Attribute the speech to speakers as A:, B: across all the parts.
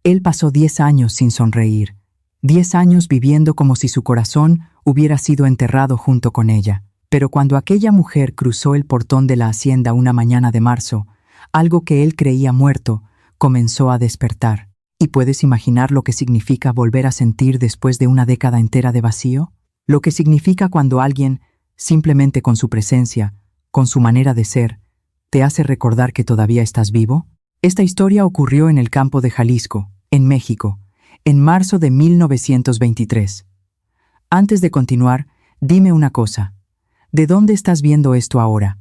A: Él pasó 10 años sin sonreír, 10 años viviendo como si su corazón hubiera sido enterrado junto con ella. Pero cuando aquella mujer cruzó el portón de la hacienda una mañana de marzo, algo que él creía muerto comenzó a despertar. ¿Y puedes imaginar lo que significa volver a sentir después de una década entera de vacío? Lo que significa cuando alguien, simplemente con su presencia, con su manera de ser, te hace recordar que todavía estás vivo. Esta historia ocurrió en el campo de Jalisco, en México, en marzo de 1923. Antes de continuar, dime una cosa. ¿De dónde estás viendo esto ahora?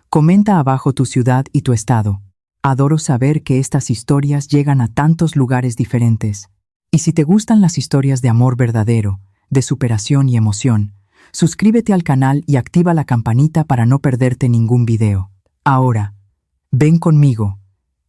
A: Comenta abajo tu ciudad y tu estado. Adoro saber que estas historias llegan a tantos lugares diferentes. Y si te gustan las historias de amor verdadero, de superación y emoción, suscríbete al canal y activa la campanita para no perderte ningún video. Ahora, ven conmigo,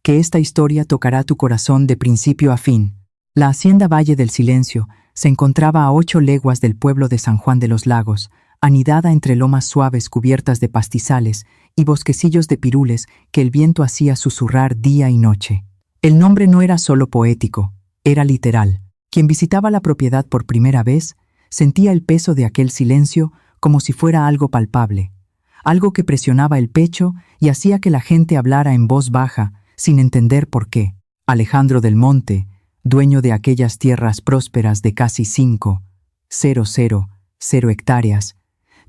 A: que esta historia tocará tu corazón de principio a fin. La hacienda Valle del Silencio se encontraba a 8 leguas del pueblo de San Juan de los Lagos, anidada entre lomas suaves cubiertas de pastizales y bosquecillos de pirules que el viento hacía susurrar día y noche. El nombre no era solo poético, era literal. Quien visitaba la propiedad por primera vez sentía el peso de aquel silencio como si fuera algo palpable, algo que presionaba el pecho y hacía que la gente hablara en voz baja, sin entender por qué. Alejandro del Monte, dueño de aquellas tierras prósperas de casi 5,000 hectáreas,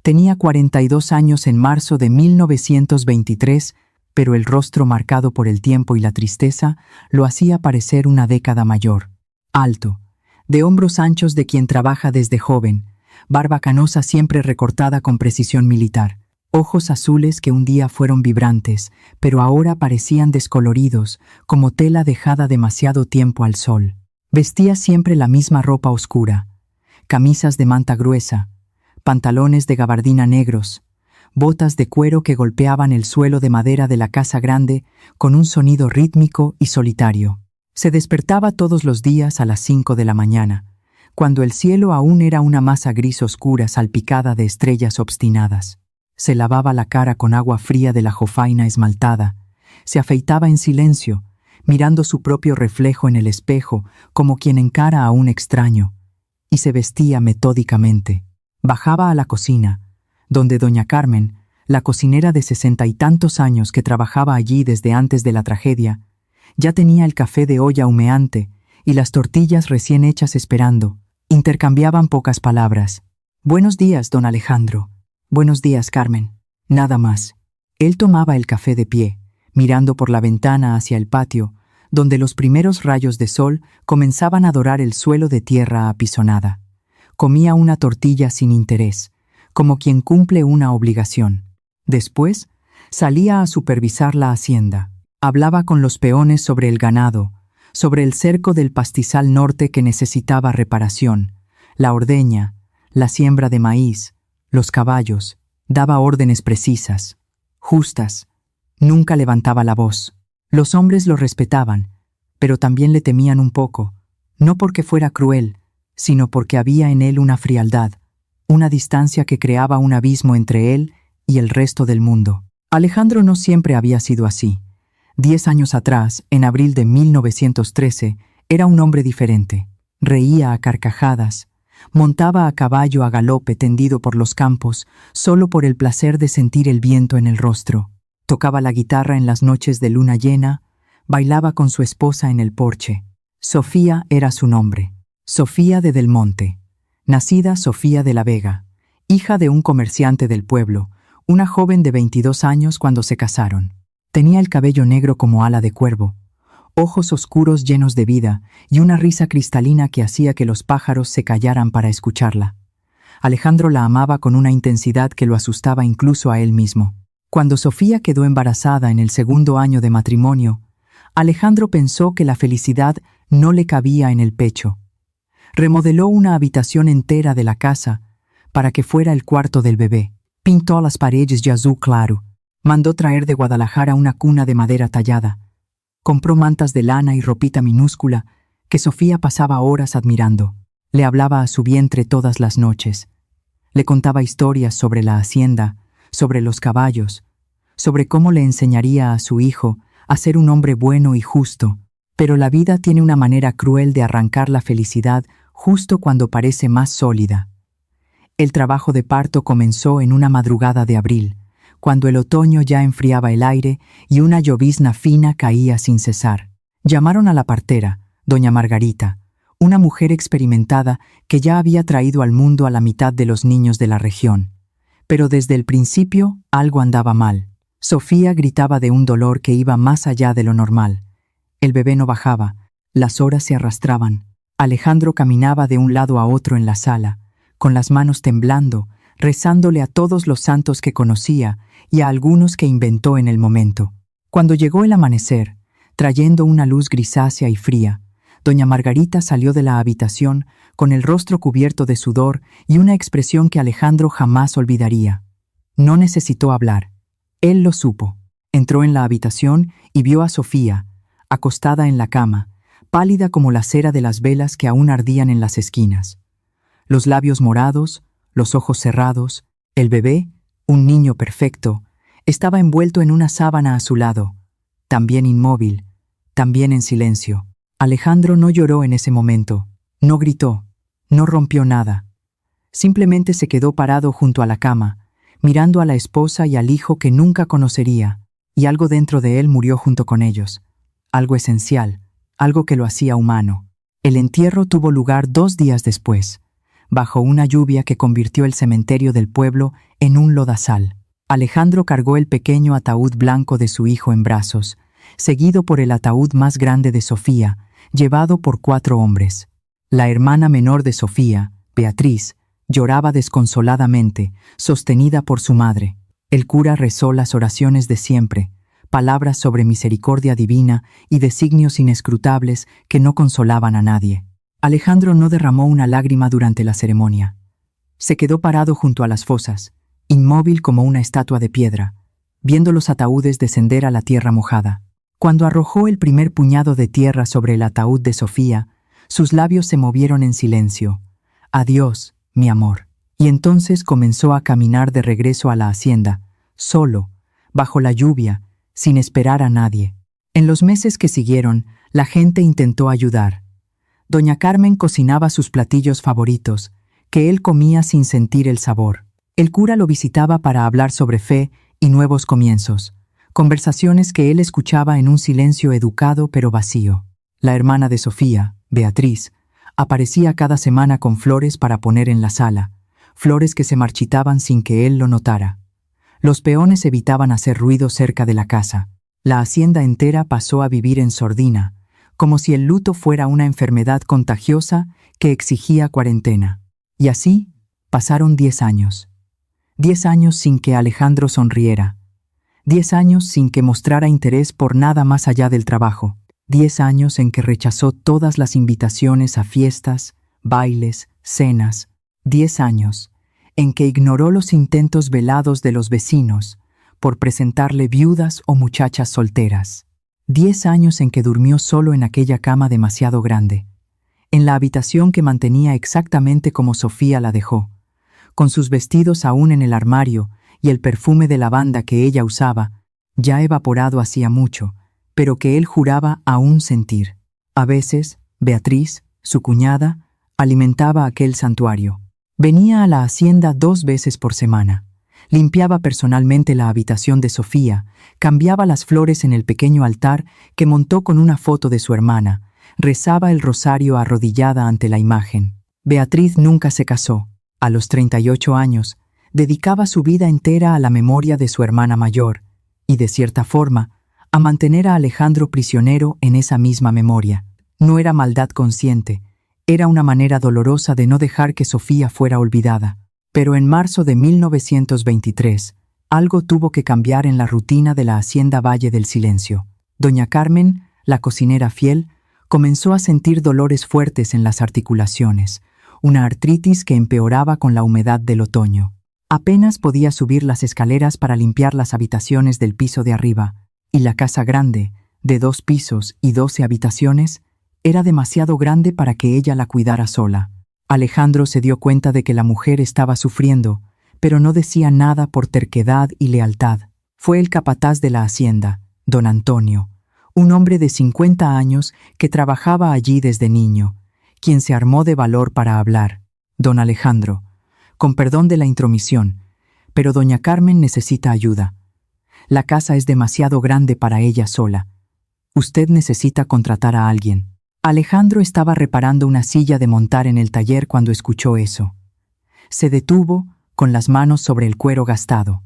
A: tenía 42 años en marzo de 1923, pero el rostro marcado por el tiempo y la tristeza lo hacía parecer una década mayor. Alto, de hombros anchos de quien trabaja desde joven, barba canosa siempre recortada con precisión militar, ojos azules que un día fueron vibrantes, pero ahora parecían descoloridos, como tela dejada demasiado tiempo al sol. Vestía siempre la misma ropa oscura, camisas de manta gruesa, pantalones de gabardina negros, botas de cuero que golpeaban el suelo de madera de la casa grande con un sonido rítmico y solitario. Se despertaba todos los días a las 5 de la mañana, cuando el cielo aún era una masa gris oscura salpicada de estrellas obstinadas. Se lavaba la cara con agua fría de la jofaina esmaltada, se afeitaba en silencio, mirando su propio reflejo en el espejo como quien encara a un extraño, y se vestía metódicamente. Bajaba a la cocina, donde doña Carmen, la cocinera de 60 y tantos años que trabajaba allí desde antes de la tragedia, ya tenía el café de olla humeante y las tortillas recién hechas esperando. Intercambiaban pocas palabras. «Buenos días, don Alejandro». «Buenos días, Carmen». Nada más. Él tomaba el café de pie, mirando por la ventana hacia el patio, donde los primeros rayos de sol comenzaban a dorar el suelo de tierra apisonada. Comía una tortilla sin interés, como quien cumple una obligación. Después, salía a supervisar la hacienda. Hablaba con los peones sobre el ganado, sobre el cerco del pastizal norte que necesitaba reparación, la ordeña, la siembra de maíz, los caballos. Daba órdenes precisas, justas. Nunca levantaba la voz. Los hombres lo respetaban, pero también le temían un poco, no porque fuera cruel, sino porque había en él una frialdad, una distancia que creaba un abismo entre él y el resto del mundo. Alejandro no siempre había sido así. 10 años atrás, en abril de 1913, era un hombre diferente. Reía a carcajadas, montaba a caballo a galope tendido por los campos, solo por el placer de sentir el viento en el rostro. Tocaba la guitarra en las noches de luna llena, bailaba con su esposa en el porche. Sofía era su nombre. Sofía de Del Monte, nacida Sofía de la Vega, hija de un comerciante del pueblo, una joven de 22 años cuando se casaron. Tenía el cabello negro como ala de cuervo, ojos oscuros llenos de vida y una risa cristalina que hacía que los pájaros se callaran para escucharla. Alejandro la amaba con una intensidad que lo asustaba incluso a él mismo. Cuando Sofía quedó embarazada en el 2.º año de matrimonio, Alejandro pensó que la felicidad no le cabía en el pecho. Remodeló una habitación entera de la casa para que fuera el cuarto del bebé. Pintó las paredes de azul claro. Mandó traer de Guadalajara una cuna de madera tallada. Compró mantas de lana y ropita minúscula que Sofía pasaba horas admirando. Le hablaba a su vientre todas las noches. Le contaba historias sobre la hacienda, sobre los caballos, sobre cómo le enseñaría a su hijo a ser un hombre bueno y justo, Pero la vida tiene una manera cruel de arrancar la felicidad justo cuando parece más sólida. El trabajo de parto comenzó en una madrugada de abril, cuando el otoño ya enfriaba el aire y una llovizna fina caía sin cesar. Llamaron a la partera, doña Margarita, una mujer experimentada que ya había traído al mundo a la mitad de los niños de la región. Pero desde el principio algo andaba mal. Sofía gritaba de un dolor que iba más allá de lo normal. El bebé no bajaba, las horas se arrastraban. Alejandro caminaba de un lado a otro en la sala, con las manos temblando, rezándole a todos los santos que conocía y a algunos que inventó en el momento. Cuando llegó el amanecer, trayendo una luz grisácea y fría, doña Margarita salió de la habitación con el rostro cubierto de sudor y una expresión que Alejandro jamás olvidaría. No necesitó hablar. Él lo supo. Entró en la habitación y vio a Sofía, acostada en la cama, pálida como la cera de las velas que aún ardían en las esquinas. Los labios morados, los ojos cerrados, el bebé, un niño perfecto, estaba envuelto en una sábana a su lado, también inmóvil, también en silencio. Alejandro no lloró en ese momento, no gritó, no rompió nada. Simplemente se quedó parado junto a la cama, mirando a la esposa y al hijo que nunca conocería, y algo dentro de él murió junto con ellos. Algo esencial, algo que lo hacía humano. El entierro tuvo lugar 2 días después, bajo una lluvia que convirtió el cementerio del pueblo en un lodazal. Alejandro cargó el pequeño ataúd blanco de su hijo en brazos, seguido por el ataúd más grande de Sofía, llevado por 4 hombres. La hermana menor de Sofía, Beatriz, lloraba desconsoladamente, sostenida por su madre. El cura rezó las oraciones de siempre, palabras sobre misericordia divina y designios inescrutables que no consolaban a nadie. Alejandro no derramó una lágrima durante la ceremonia. Se quedó parado junto a las fosas, inmóvil como una estatua de piedra, viendo los ataúdes descender a la tierra mojada. Cuando arrojó el primer puñado de tierra sobre el ataúd de Sofía, sus labios se movieron en silencio. «Adiós, mi amor». Y entonces comenzó a caminar de regreso a la hacienda, solo, bajo la lluvia, sin esperar a nadie. En los meses que siguieron, la gente intentó ayudar. Doña Carmen cocinaba sus platillos favoritos, que él comía sin sentir el sabor. El cura lo visitaba para hablar sobre fe y nuevos comienzos, conversaciones que él escuchaba en un silencio educado pero vacío. La hermana de Sofía, Beatriz, aparecía cada semana con flores para poner en la sala, flores que se marchitaban sin que él lo notara. Los peones evitaban hacer ruido cerca de la casa. La hacienda entera pasó a vivir en sordina, como si el luto fuera una enfermedad contagiosa que exigía cuarentena. Y así pasaron 10 años. 10 años sin que Alejandro sonriera. 10 años sin que mostrara interés por nada más allá del trabajo. 10 años en que rechazó todas las invitaciones a fiestas, bailes, cenas. 10 años en que ignoró los intentos velados de los vecinos por presentarle viudas o muchachas solteras. 10 años en que durmió solo en aquella cama demasiado grande, en la habitación que mantenía exactamente como Sofía la dejó, con sus vestidos aún en el armario y el perfume de lavanda que ella usaba, ya evaporado hacía mucho, pero que él juraba aún sentir. A veces, Beatriz, su cuñada, alimentaba aquel santuario. Venía a la hacienda 2 veces por semana. Limpiaba personalmente la habitación de Sofía, cambiaba las flores en el pequeño altar que montó con una foto de su hermana, rezaba el rosario arrodillada ante la imagen. Beatriz nunca se casó. A los 38 años, dedicaba su vida entera a la memoria de su hermana mayor y, de cierta forma, a mantener a Alejandro prisionero en esa misma memoria. No era maldad consciente, era una manera dolorosa de no dejar que Sofía fuera olvidada. Pero en marzo de 1923, algo tuvo que cambiar en la rutina de la hacienda Valle del Silencio. Doña Carmen, la cocinera fiel, comenzó a sentir dolores fuertes en las articulaciones, una artritis que empeoraba con la humedad del otoño. Apenas podía subir las escaleras para limpiar las habitaciones del piso de arriba, y la casa grande, de 2 pisos y 12 habitaciones, era demasiado grande para que ella la cuidara sola. Alejandro se dio cuenta de que la mujer estaba sufriendo, pero no decía nada por terquedad y lealtad. Fue el capataz de la hacienda, don Antonio, un hombre de 50 años que trabajaba allí desde niño, quien se armó de valor para hablar. Don Alejandro, con perdón de la intromisión, pero doña Carmen necesita ayuda. La casa es demasiado grande para ella sola. Usted necesita contratar a alguien. Alejandro estaba reparando una silla de montar en el taller cuando escuchó eso. Se detuvo, con las manos sobre el cuero gastado.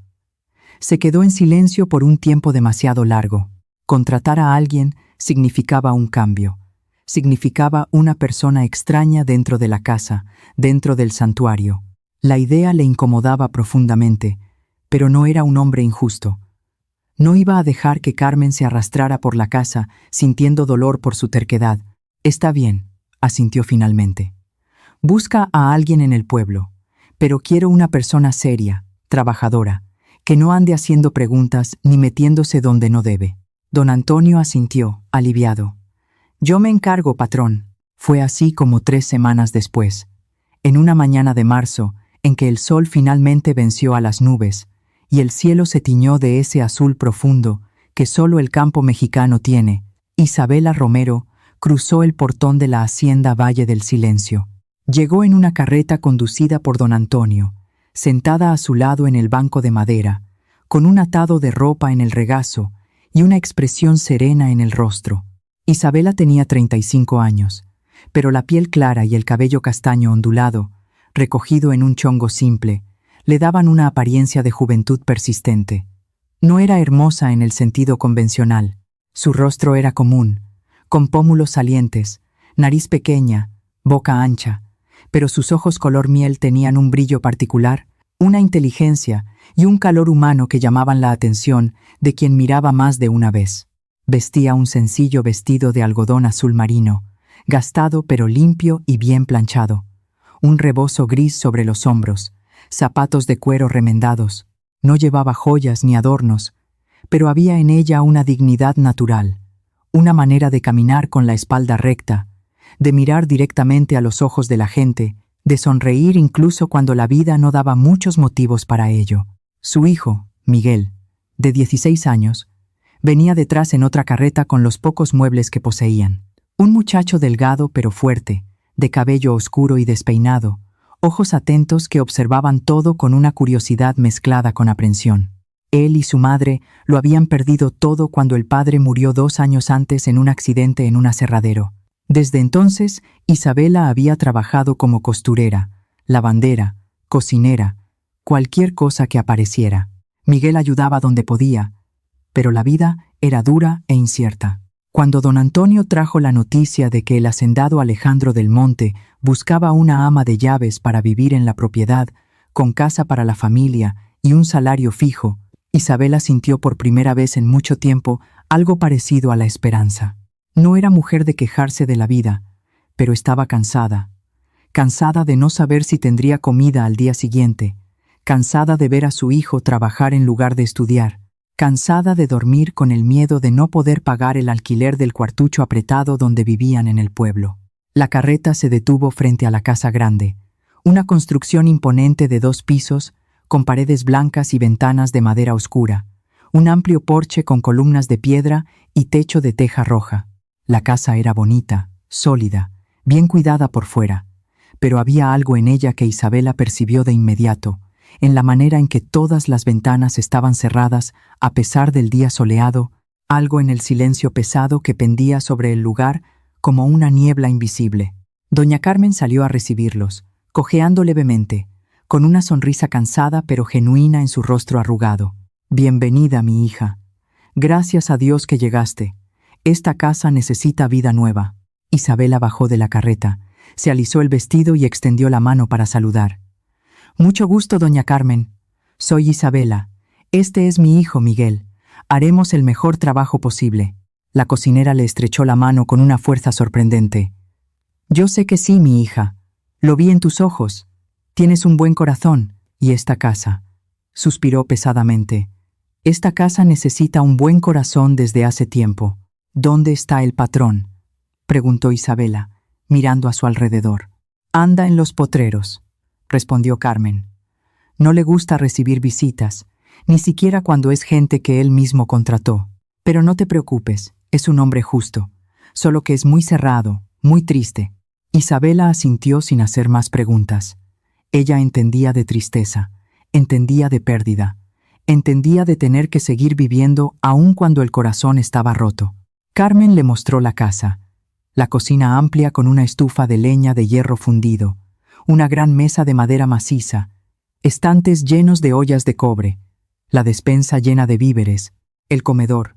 A: Se quedó en silencio por un tiempo demasiado largo. Contratar a alguien significaba un cambio. Significaba una persona extraña dentro de la casa, dentro del santuario. La idea le incomodaba profundamente, pero no era un hombre injusto. No iba a dejar que Carmen se arrastrara por la casa, sintiendo dolor por su terquedad. Está bien, asintió finalmente. Busca a alguien en el pueblo, pero quiero una persona seria, trabajadora, que no ande haciendo preguntas ni metiéndose donde no debe. Don Antonio asintió, aliviado. Yo me encargo, patrón. Fue así como 3 semanas después, en una mañana de marzo, en que el sol finalmente venció a las nubes, y el cielo se tiñó de ese azul profundo que solo el campo mexicano tiene, Isabela Romero cruzó el portón de la hacienda Valle del Silencio. Llegó en una carreta conducida por don Antonio, sentada a su lado en el banco de madera, con un atado de ropa en el regazo y una expresión serena en el rostro. Isabela tenía 35 años, pero la piel clara y el cabello castaño ondulado, recogido en un chongo simple, le daban una apariencia de juventud persistente. No era hermosa en el sentido convencional. Su rostro era común, con pómulos salientes, nariz pequeña, boca ancha, pero sus ojos color miel tenían un brillo particular, una inteligencia y un calor humano que llamaban la atención de quien miraba más de una vez. Vestía un sencillo vestido de algodón azul marino, gastado pero limpio y bien planchado, un rebozo gris sobre los hombros, zapatos de cuero remendados. No llevaba joyas ni adornos, pero había en ella una dignidad natural, una manera de caminar con la espalda recta, de mirar directamente a los ojos de la gente, de sonreír incluso cuando la vida no daba muchos motivos para ello. Su hijo, Miguel, de 16 años, venía detrás en otra carreta con los pocos muebles que poseían. Un muchacho delgado pero fuerte, de cabello oscuro y despeinado, ojos atentos que observaban todo con una curiosidad mezclada con aprensión. Él y su madre lo habían perdido todo cuando el padre murió 2 años antes en un accidente en un aserradero. Desde entonces, Isabela había trabajado como costurera, lavandera, cocinera, cualquier cosa que apareciera. Miguel ayudaba donde podía, pero la vida era dura e incierta. Cuando don Antonio trajo la noticia de que el hacendado Alejandro del Monte buscaba una ama de llaves para vivir en la propiedad, con casa para la familia y un salario fijo, Isabela sintió por primera vez en mucho tiempo algo parecido a la esperanza. No era mujer de quejarse de la vida, pero estaba cansada. Cansada de no saber si tendría comida al día siguiente, cansada de ver a su hijo trabajar en lugar de estudiar, cansada de dormir con el miedo de no poder pagar el alquiler del cuartucho apretado donde vivían en el pueblo. La carreta se detuvo frente a la casa grande, una construcción imponente de 2 pisos, con paredes blancas y ventanas de madera oscura, un amplio porche con columnas de piedra y techo de teja roja. La casa era bonita, sólida, bien cuidada por fuera, pero había algo en ella que Isabela percibió de inmediato, en la manera en que todas las ventanas estaban cerradas a pesar del día soleado, algo en el silencio pesado que pendía sobre el lugar como una niebla invisible. Doña Carmen salió a recibirlos, cojeando levemente, con una sonrisa cansada pero genuina en su rostro arrugado. «Bienvenida, mi hija. Gracias a Dios que llegaste. Esta casa necesita vida nueva». Isabela bajó de la carreta, se alisó el vestido y extendió la mano para saludar. «Mucho gusto, doña Carmen. Soy Isabela. Este es mi hijo Miguel. Haremos el mejor trabajo posible». La cocinera le estrechó la mano con una fuerza sorprendente. «Yo sé que sí, mi hija. Lo vi en tus ojos. Tienes un buen corazón. Y esta casa», suspiró pesadamente. «Esta casa necesita un buen corazón desde hace tiempo». «¿Dónde está el patrón?», preguntó Isabela, mirando a su alrededor. «Anda en los potreros», respondió Carmen. «No le gusta recibir visitas, ni siquiera cuando es gente que él mismo contrató. Pero no te preocupes, Es un hombre justo, solo que es muy cerrado, muy triste. Isabela asintió sin hacer más preguntas. Ella entendía de tristeza, entendía de pérdida, entendía de tener que seguir viviendo aun cuando el corazón estaba roto. Carmen le mostró la casa, la cocina amplia con una estufa de leña de hierro fundido, una gran mesa de madera maciza, estantes llenos de ollas de cobre, la despensa llena de víveres, el comedor,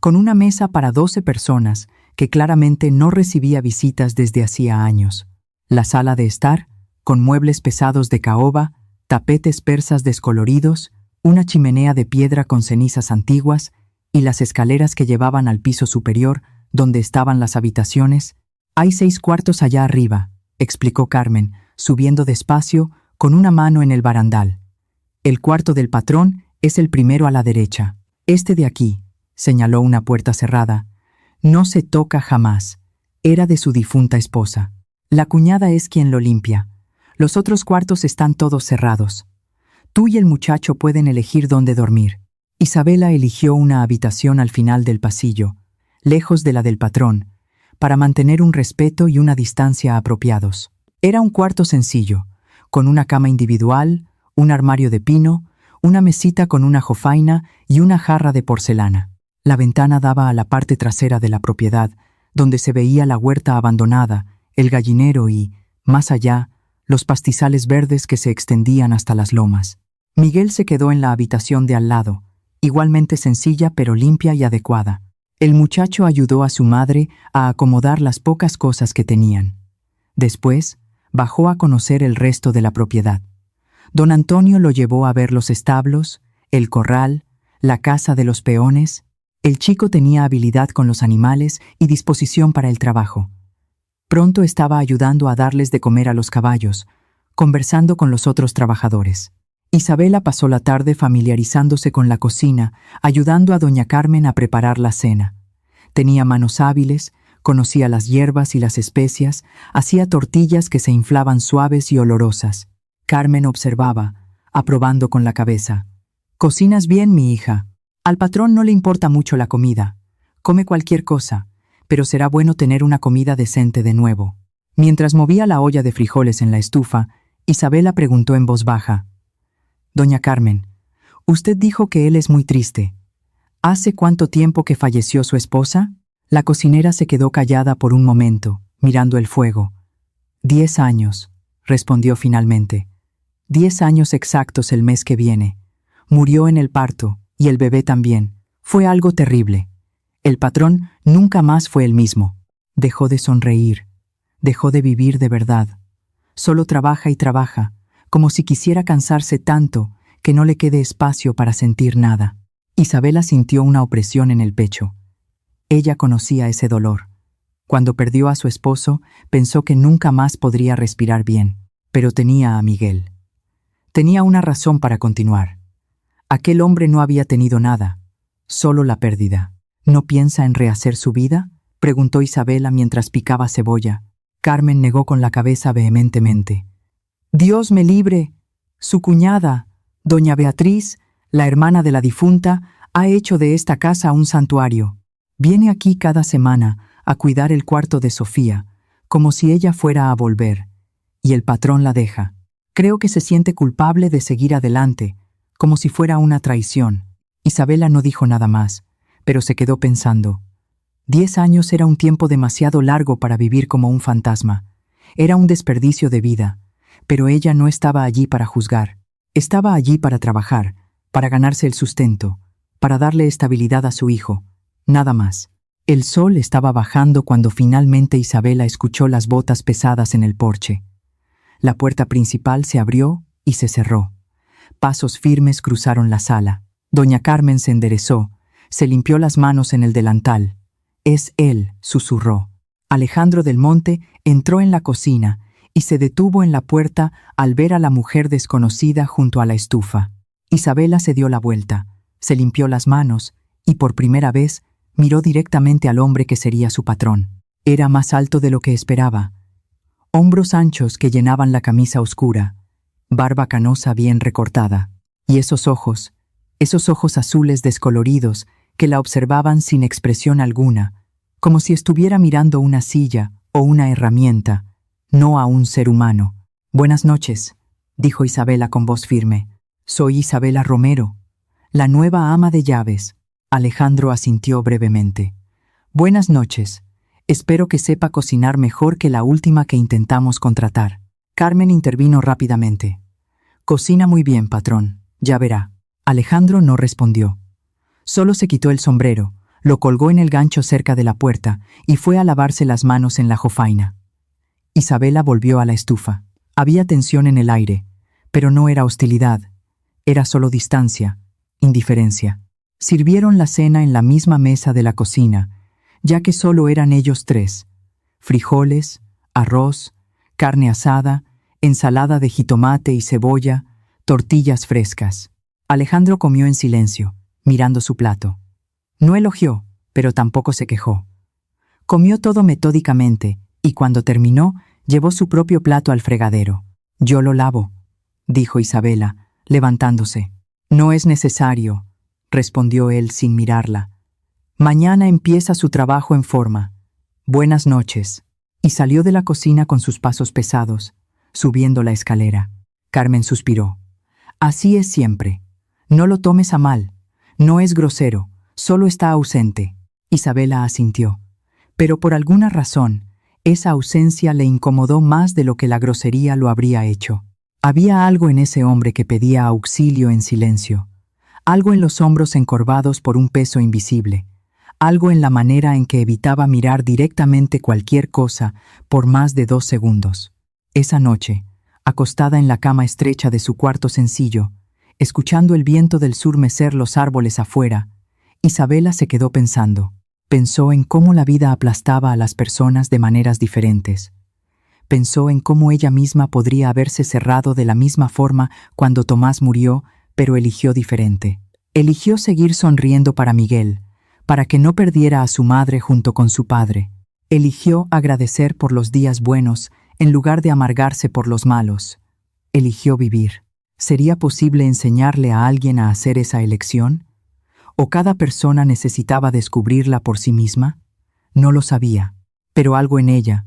A: con una mesa para 12 personas que claramente no recibía visitas desde hacía años, la sala de estar, con muebles pesados de caoba, tapetes persas descoloridos, una chimenea de piedra con cenizas antiguas y las escaleras que llevaban al piso superior, donde estaban las habitaciones. «Hay 6 cuartos allá arriba», explicó Carmen, subiendo despacio, con una mano en el barandal. «El cuarto del patrón es el primero a la derecha. Este de aquí», señaló una puerta cerrada, «no se toca jamás. Era de su difunta esposa. La cuñada es quien lo limpia. Los otros cuartos están todos cerrados. Tú y el muchacho pueden elegir dónde dormir». Isabela eligió una habitación al final del pasillo, lejos de la del patrón, para mantener un respeto y una distancia apropiados. Era un cuarto sencillo, con una cama individual, un armario de pino, una mesita con una jofaina y una jarra de porcelana. La ventana daba a la parte trasera de la propiedad, donde se veía la huerta abandonada, el gallinero y, más allá, los pastizales verdes que se extendían hasta las lomas. Miguel se quedó en la habitación de al lado, igualmente sencilla pero limpia y adecuada. El muchacho ayudó a su madre a acomodar las pocas cosas que tenían. Después, bajó a conocer el resto de la propiedad. Don Antonio lo llevó a ver los establos, el corral, la casa de los peones. El chico tenía habilidad con los animales y disposición para el trabajo. Pronto estaba ayudando a darles de comer a los caballos, conversando con los otros trabajadores. Isabela pasó la tarde familiarizándose con la cocina, ayudando a doña Carmen a preparar la cena. Tenía manos hábiles, conocía las hierbas y las especias, hacía tortillas que se inflaban suaves y olorosas. Carmen observaba, aprobando con la cabeza. «Cocinas bien, mi hija. Al patrón no le importa mucho la comida. Come cualquier cosa, pero será bueno tener una comida decente de nuevo». Mientras movía la olla de frijoles en la estufa, Isabela preguntó en voz baja. «Doña Carmen, usted dijo que él es muy triste. ¿Hace cuánto tiempo que falleció su esposa?» La cocinera se quedó callada por un momento, mirando el fuego. 10 años, respondió finalmente. 10 años exactos el mes que viene. Murió en el parto, y el bebé también. Fue algo terrible. El patrón nunca más fue el mismo. Dejó de sonreír. Dejó de vivir de verdad. Solo trabaja y trabaja, como si quisiera cansarse tanto que no le quede espacio para sentir nada. Isabela sintió una opresión en el pecho. Ella conocía ese dolor. Cuando perdió a su esposo, pensó que nunca más podría respirar bien, pero tenía a Miguel. Tenía una razón para continuar. Aquel hombre no había tenido nada, solo la pérdida. ¿No piensa en rehacer su vida?, preguntó Isabela mientras picaba cebolla. Carmen negó con la cabeza vehementemente. «Dios me libre. Su cuñada, doña Beatriz, la hermana de la difunta, ha hecho de esta casa un santuario. Viene aquí cada semana a cuidar el cuarto de Sofía, como si ella fuera a volver, y el patrón la deja. Creo que se siente culpable de seguir adelante, como si fuera una traición». Isabela no dijo nada más, pero se quedó pensando. 10 años era un tiempo demasiado largo para vivir como un fantasma. Era un desperdicio de vida, pero ella no estaba allí para juzgar. Estaba allí para trabajar, para ganarse el sustento, para darle estabilidad a su hijo. Nada más. El sol estaba bajando cuando finalmente Isabela escuchó las botas pesadas en el porche. La puerta principal se abrió y se cerró. Pasos firmes cruzaron la sala. Doña Carmen se enderezó, se limpió las manos en el delantal. «Es él», susurró. Alejandro del Monte entró en la cocina y se detuvo en la puerta al ver a la mujer desconocida junto a la estufa. Isabela se dio la vuelta, se limpió las manos y por primera vez miró directamente al hombre que sería su patrón. Era más alto de lo que esperaba. Hombros anchos que llenaban la camisa oscura, barba canosa bien recortada, y esos ojos azules descoloridos que la observaban sin expresión alguna, como si estuviera mirando una silla o una herramienta, no a un ser humano. «Buenas noches», dijo Isabela con voz firme. «Soy Isabela Romero, la nueva ama de llaves». Alejandro asintió brevemente. «Buenas noches. Espero que sepa cocinar mejor que la última que intentamos contratar». Carmen intervino rápidamente. «Cocina muy bien, patrón. Ya verá». Alejandro no respondió. Solo se quitó el sombrero, lo colgó en el gancho cerca de la puerta y fue a lavarse las manos en la jofaina. Isabela volvió a la estufa. Había tensión en el aire, pero no era hostilidad. Era solo distancia, indiferencia. Sirvieron la cena en la misma mesa de la cocina, ya que solo eran ellos tres. Frijoles, arroz, carne asada, ensalada de jitomate y cebolla, tortillas frescas. Alejandro comió en silencio, mirando su plato. No elogió, pero tampoco se quejó. Comió todo metódicamente y cuando terminó, llevó su propio plato al fregadero. «Yo lo lavo», dijo Isabela, levantándose. «No es necesario», respondió él sin mirarla. «Mañana empieza su trabajo en forma. Buenas noches». Y salió de la cocina con sus pasos pesados, subiendo la escalera. Carmen suspiró. «Así es siempre. No lo tomes a mal. No es grosero, solo está ausente». Isabela asintió. Pero por alguna razón, esa ausencia le incomodó más de lo que la grosería lo habría hecho. Había algo en ese hombre que pedía auxilio en silencio. Algo en los hombros encorvados por un peso invisible. Algo en la manera en que evitaba mirar directamente cualquier cosa por más de 2 segundos. Esa noche, acostada en la cama estrecha de su cuarto sencillo, escuchando el viento del sur mecer los árboles afuera, Isabela se quedó pensando. Pensó en cómo la vida aplastaba a las personas de maneras diferentes. Pensó en cómo ella misma podría haberse cerrado de la misma forma cuando Tomás murió, pero eligió diferente. Eligió seguir sonriendo para Miguel, para que no perdiera a su madre junto con su padre. Eligió agradecer por los días buenos en lugar de amargarse por los malos. Eligió vivir. ¿Sería posible enseñarle a alguien a hacer esa elección? ¿O cada persona necesitaba descubrirla por sí misma? No lo sabía, pero algo en ella,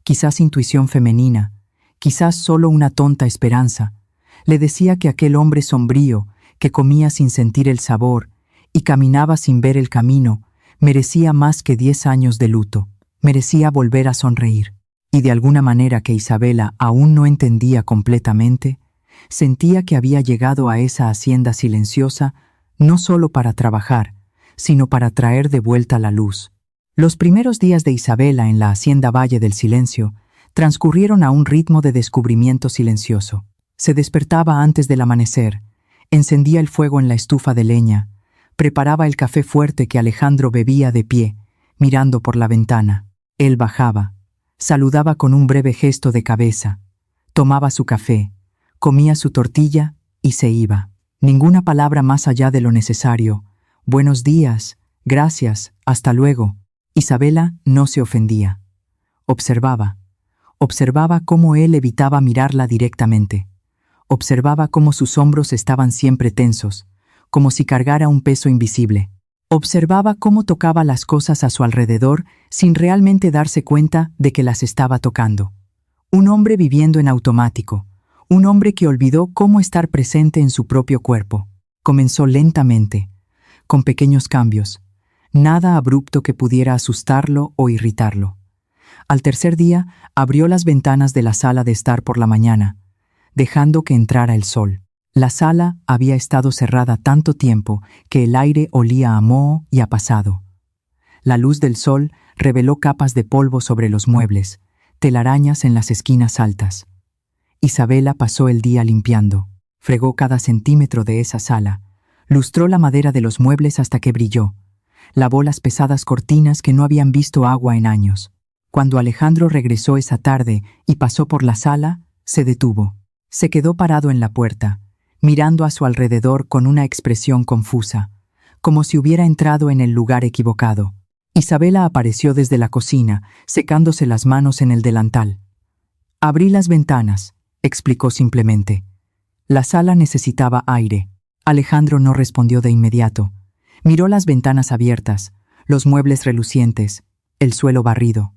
A: quizás intuición femenina, quizás solo una tonta esperanza, le decía que aquel hombre sombrío, que comía sin sentir el sabor y caminaba sin ver el camino, merecía más que 10 años de luto, merecía volver a sonreír. Y de alguna manera que Isabela aún no entendía completamente, sentía que había llegado a esa hacienda silenciosa no solo para trabajar, sino para traer de vuelta la luz. Los primeros días de Isabela en la hacienda Valle del Silencio transcurrieron a un ritmo de descubrimiento silencioso. Se despertaba antes del amanecer, encendía el fuego en la estufa de leña, preparaba el café fuerte que Alejandro bebía de pie, mirando por la ventana. Él bajaba, saludaba con un breve gesto de cabeza, tomaba su café, comía su tortilla y se iba. Ninguna palabra más allá de lo necesario. «Buenos días, gracias, hasta luego». Isabela no se ofendía. Observaba. Observaba cómo él evitaba mirarla directamente. Observaba cómo sus hombros estaban siempre tensos, como si cargara un peso invisible. Observaba cómo tocaba las cosas a su alrededor sin realmente darse cuenta de que las estaba tocando. Un hombre viviendo en automático. Un hombre que olvidó cómo estar presente en su propio cuerpo. Comenzó lentamente, con pequeños cambios, nada abrupto que pudiera asustarlo o irritarlo. Al tercer día, abrió las ventanas de la sala de estar por la mañana, dejando que entrara el sol. La sala había estado cerrada tanto tiempo que el aire olía a moho y a pasado. La luz del sol reveló capas de polvo sobre los muebles, telarañas en las esquinas altas. Isabela pasó el día limpiando, fregó cada centímetro de esa sala, lustró la madera de los muebles hasta que brilló, lavó las pesadas cortinas que no habían visto agua en años. Cuando Alejandro regresó esa tarde y pasó por la sala, se detuvo. Se quedó parado en la puerta, mirando a su alrededor con una expresión confusa, como si hubiera entrado en el lugar equivocado. Isabela apareció desde la cocina, secándose las manos en el delantal. «Abrí las ventanas», explicó simplemente. La sala necesitaba aire. Alejandro no respondió de inmediato. Miró las ventanas abiertas, los muebles relucientes, el suelo barrido.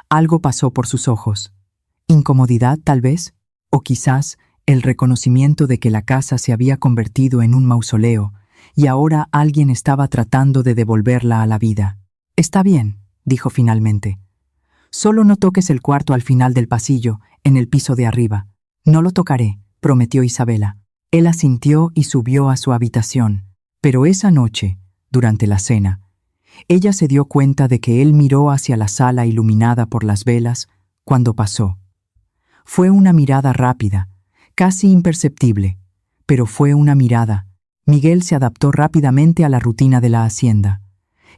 A: Algo pasó por sus ojos. ¿Incomodidad, tal vez? O quizás el reconocimiento de que la casa se había convertido en un mausoleo y ahora alguien estaba tratando de devolverla a la vida. «Está bien», dijo finalmente. «Solo no toques el cuarto al final del pasillo, en el piso de arriba». «No lo tocaré», prometió Isabela. Él asintió y subió a su habitación. Pero esa noche, durante la cena, ella se dio cuenta de que él miró hacia la sala iluminada por las velas cuando pasó. Fue una mirada rápida, casi imperceptible, pero fue una mirada. Miguel se adaptó rápidamente a la rutina de la hacienda.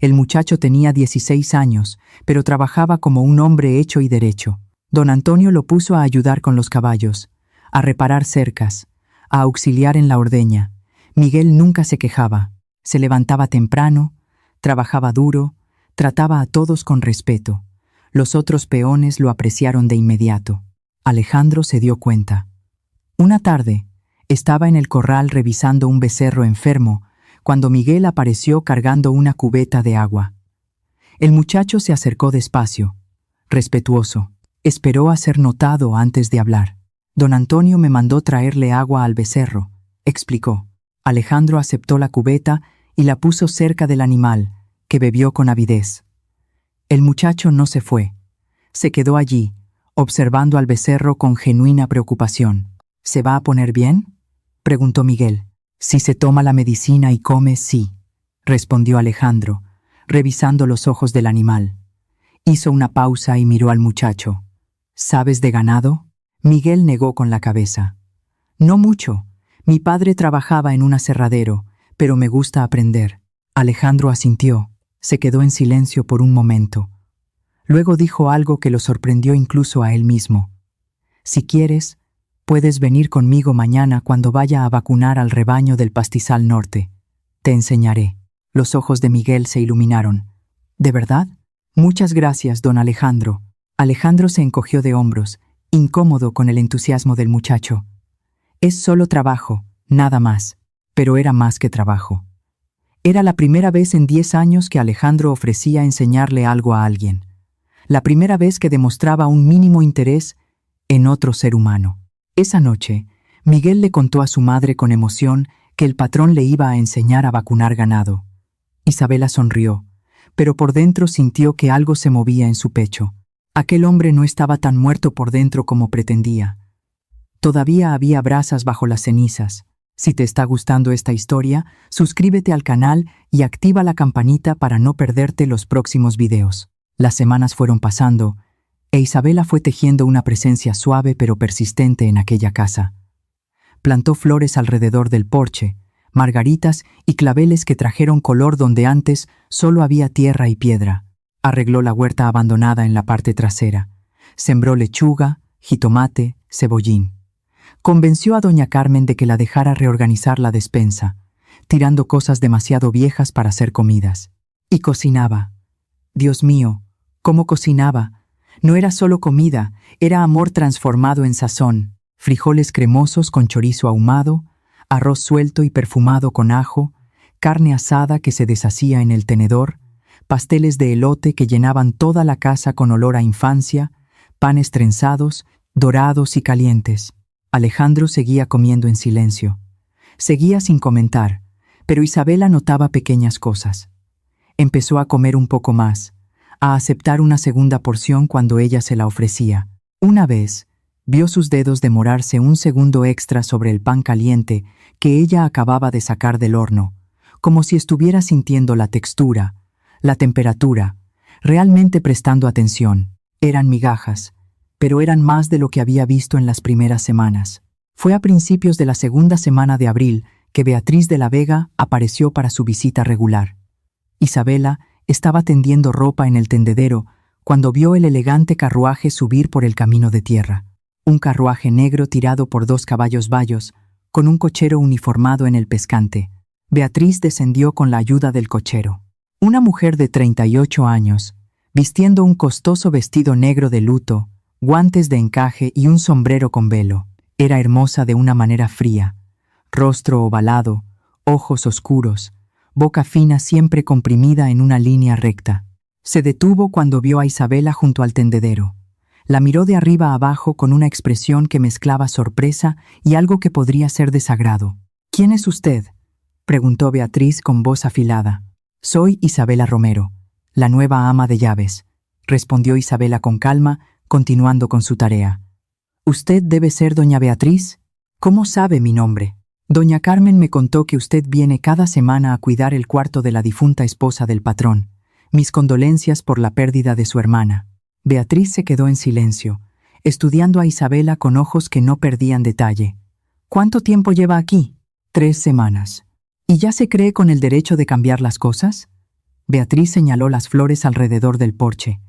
A: El muchacho tenía 16 años, pero trabajaba como un hombre hecho y derecho. Don Antonio lo puso a ayudar con los caballos, a reparar cercas, a auxiliar en la ordeña. Miguel nunca se quejaba. Se levantaba temprano, trabajaba duro, trataba a todos con respeto. Los otros peones lo apreciaron de inmediato. Alejandro se dio cuenta. Una tarde, estaba en el corral revisando un becerro enfermo, cuando Miguel apareció cargando una cubeta de agua. El muchacho se acercó despacio, respetuoso. Esperó a ser notado antes de hablar. Don Antonio me mandó traerle agua al becerro, explicó. Alejandro aceptó la cubeta y la puso cerca del animal, que bebió con avidez. El muchacho no se fue. Se quedó allí, observando al becerro con genuina preocupación. «¿Se va a poner bien?», preguntó Miguel. «Si se toma la medicina y come, sí», respondió Alejandro, revisando los ojos del animal. Hizo una pausa y miró al muchacho. «¿Sabes de ganado?». Miguel negó con la cabeza. «No mucho. Mi padre trabajaba en un aserradero, pero me gusta aprender». Alejandro asintió. Se quedó en silencio por un momento. Luego dijo algo que lo sorprendió incluso a él mismo. «Si quieres, puedes venir conmigo mañana cuando vaya a vacunar al rebaño del pastizal norte. Te enseñaré». Los ojos de Miguel se iluminaron. «¿De verdad?». «Muchas gracias, don Alejandro». Alejandro se encogió de hombros, incómodo con el entusiasmo del muchacho. «Es solo trabajo, nada más». Pero era más que trabajo. Era la primera vez en 10 años que Alejandro ofrecía enseñarle algo a alguien. La primera vez que demostraba un mínimo interés en otro ser humano. Esa noche, Miguel le contó a su madre con emoción que el patrón le iba a enseñar a vacunar ganado. Isabela sonrió, pero por dentro sintió que algo se movía en su pecho. Aquel hombre no estaba tan muerto por dentro como pretendía. Todavía había brasas bajo las cenizas. Si te está gustando esta historia, suscríbete al canal y activa la campanita para no perderte los próximos videos. Las semanas fueron pasando, e Isabela fue tejiendo una presencia suave pero persistente en aquella casa. Plantó flores alrededor del porche, margaritas y claveles que trajeron color donde antes solo había tierra y piedra. Arregló la huerta abandonada en la parte trasera. Sembró lechuga, jitomate, cebollín. Convenció a doña Carmen de que la dejara reorganizar la despensa, tirando cosas demasiado viejas para hacer comidas. Y cocinaba. Dios mío, ¿cómo cocinaba? No era solo comida, era amor transformado en sazón. Frijoles cremosos con chorizo ahumado, arroz suelto y perfumado con ajo, carne asada que se deshacía en el tenedor, pasteles de elote que llenaban toda la casa con olor a infancia, panes trenzados, dorados y calientes. Alejandro seguía comiendo en silencio. Seguía sin comentar, pero Isabela notaba pequeñas cosas. Empezó a comer un poco más, a aceptar una segunda porción cuando ella se la ofrecía. Una vez, vio sus dedos demorarse un segundo extra sobre el pan caliente que ella acababa de sacar del horno, como si estuviera sintiendo la textura, la temperatura, realmente prestando atención. Eran migajas, pero eran más de lo que había visto en las primeras semanas. Fue a principios de la segunda semana de abril que Beatriz de la Vega apareció para su visita regular. Isabela estaba tendiendo ropa en el tendedero cuando vio el elegante carruaje subir por el camino de tierra. Un carruaje negro tirado por 2 caballos bayos, con un cochero uniformado en el pescante. Beatriz descendió con la ayuda del cochero. Una mujer de 38 años, vistiendo un costoso vestido negro de luto, guantes de encaje y un sombrero con velo. Era hermosa de una manera fría, rostro ovalado, ojos oscuros, boca fina siempre comprimida en una línea recta. Se detuvo cuando vio a Isabela junto al tendedero. La miró de arriba a abajo con una expresión que mezclaba sorpresa y algo que podría ser desagrado. «¿Quién es usted?», preguntó Beatriz con voz afilada. «Soy Isabela Romero, la nueva ama de llaves», respondió Isabela con calma, continuando con su tarea. «¿Usted debe ser doña Beatriz? ¿Cómo sabe mi nombre?» «Doña Carmen me contó que usted viene cada semana a cuidar el cuarto de la difunta esposa del patrón. Mis condolencias por la pérdida de su hermana». Beatriz se quedó en silencio, estudiando a Isabela con ojos que no perdían detalle. «¿Cuánto tiempo lleva aquí?» «3 semanas». «¿Y ya se cree con el derecho de cambiar las cosas?» Beatriz señaló las flores alrededor del porche.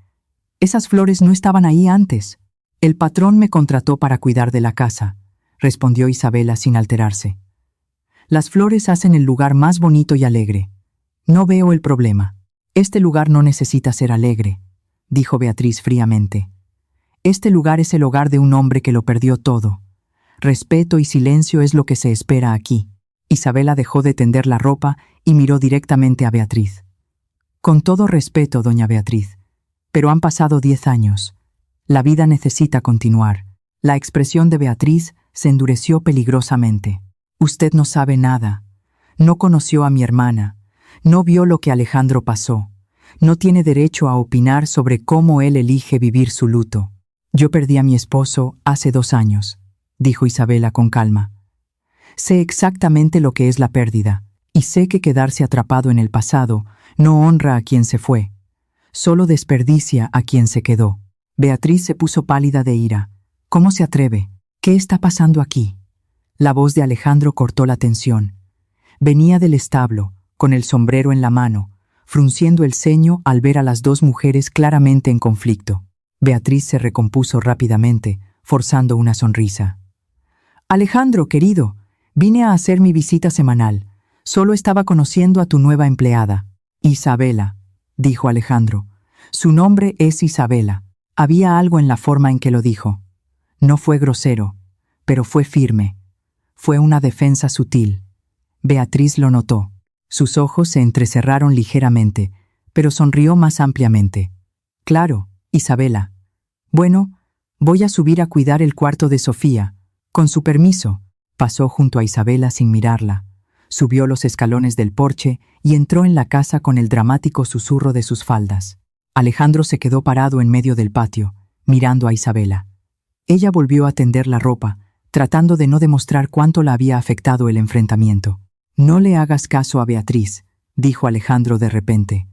A: «Esas flores no estaban ahí antes. El patrón me contrató para cuidar de la casa», respondió Isabela sin alterarse. «Las flores hacen el lugar más bonito y alegre. No veo el problema». «Este lugar no necesita ser alegre», dijo Beatriz fríamente. «Este lugar es el hogar de un hombre que lo perdió todo. Respeto y silencio es lo que se espera aquí». Isabela dejó de tender la ropa y miró directamente a Beatriz. «Con todo respeto, doña Beatriz, pero han pasado 10 años. La vida necesita continuar». La expresión de Beatriz se endureció peligrosamente. «Usted no sabe nada. No conoció a mi hermana. No vio lo que Alejandro pasó. No tiene derecho a opinar sobre cómo él elige vivir su luto». «Yo perdí a mi esposo hace 2 años», dijo Isabela con calma. «Sé exactamente lo que es la pérdida, y sé que quedarse atrapado en el pasado no honra a quien se fue. Solo desperdicia a quien se quedó». Beatriz se puso pálida de ira. «¿Cómo se atreve? ¿Qué está pasando aquí?». La voz de Alejandro cortó la tensión. Venía del establo, con el sombrero en la mano, frunciendo el ceño al ver a las 2 mujeres claramente en conflicto. Beatriz se recompuso rápidamente, forzando una sonrisa. «Alejandro, querido, vine a hacer mi visita semanal. Solo estaba conociendo a tu nueva empleada». «Isabela», dijo Alejandro. «Su nombre es Isabela». Había algo en la forma en que lo dijo. No fue grosero, pero fue firme. Fue una defensa sutil. Beatriz lo notó. Sus ojos se entrecerraron ligeramente, pero sonrió más ampliamente. «Claro, Isabela. Bueno, voy a subir a cuidar el cuarto de Sofía. Con su permiso». Pasó junto a Isabela sin mirarla. Subió los escalones del porche y entró en la casa con el dramático susurro de sus faldas. Alejandro se quedó parado en medio del patio, mirando a Isabela. Ella volvió a tender la ropa, tratando de no demostrar cuánto la había afectado el enfrentamiento. «No le hagas caso a Beatriz», dijo Alejandro de repente.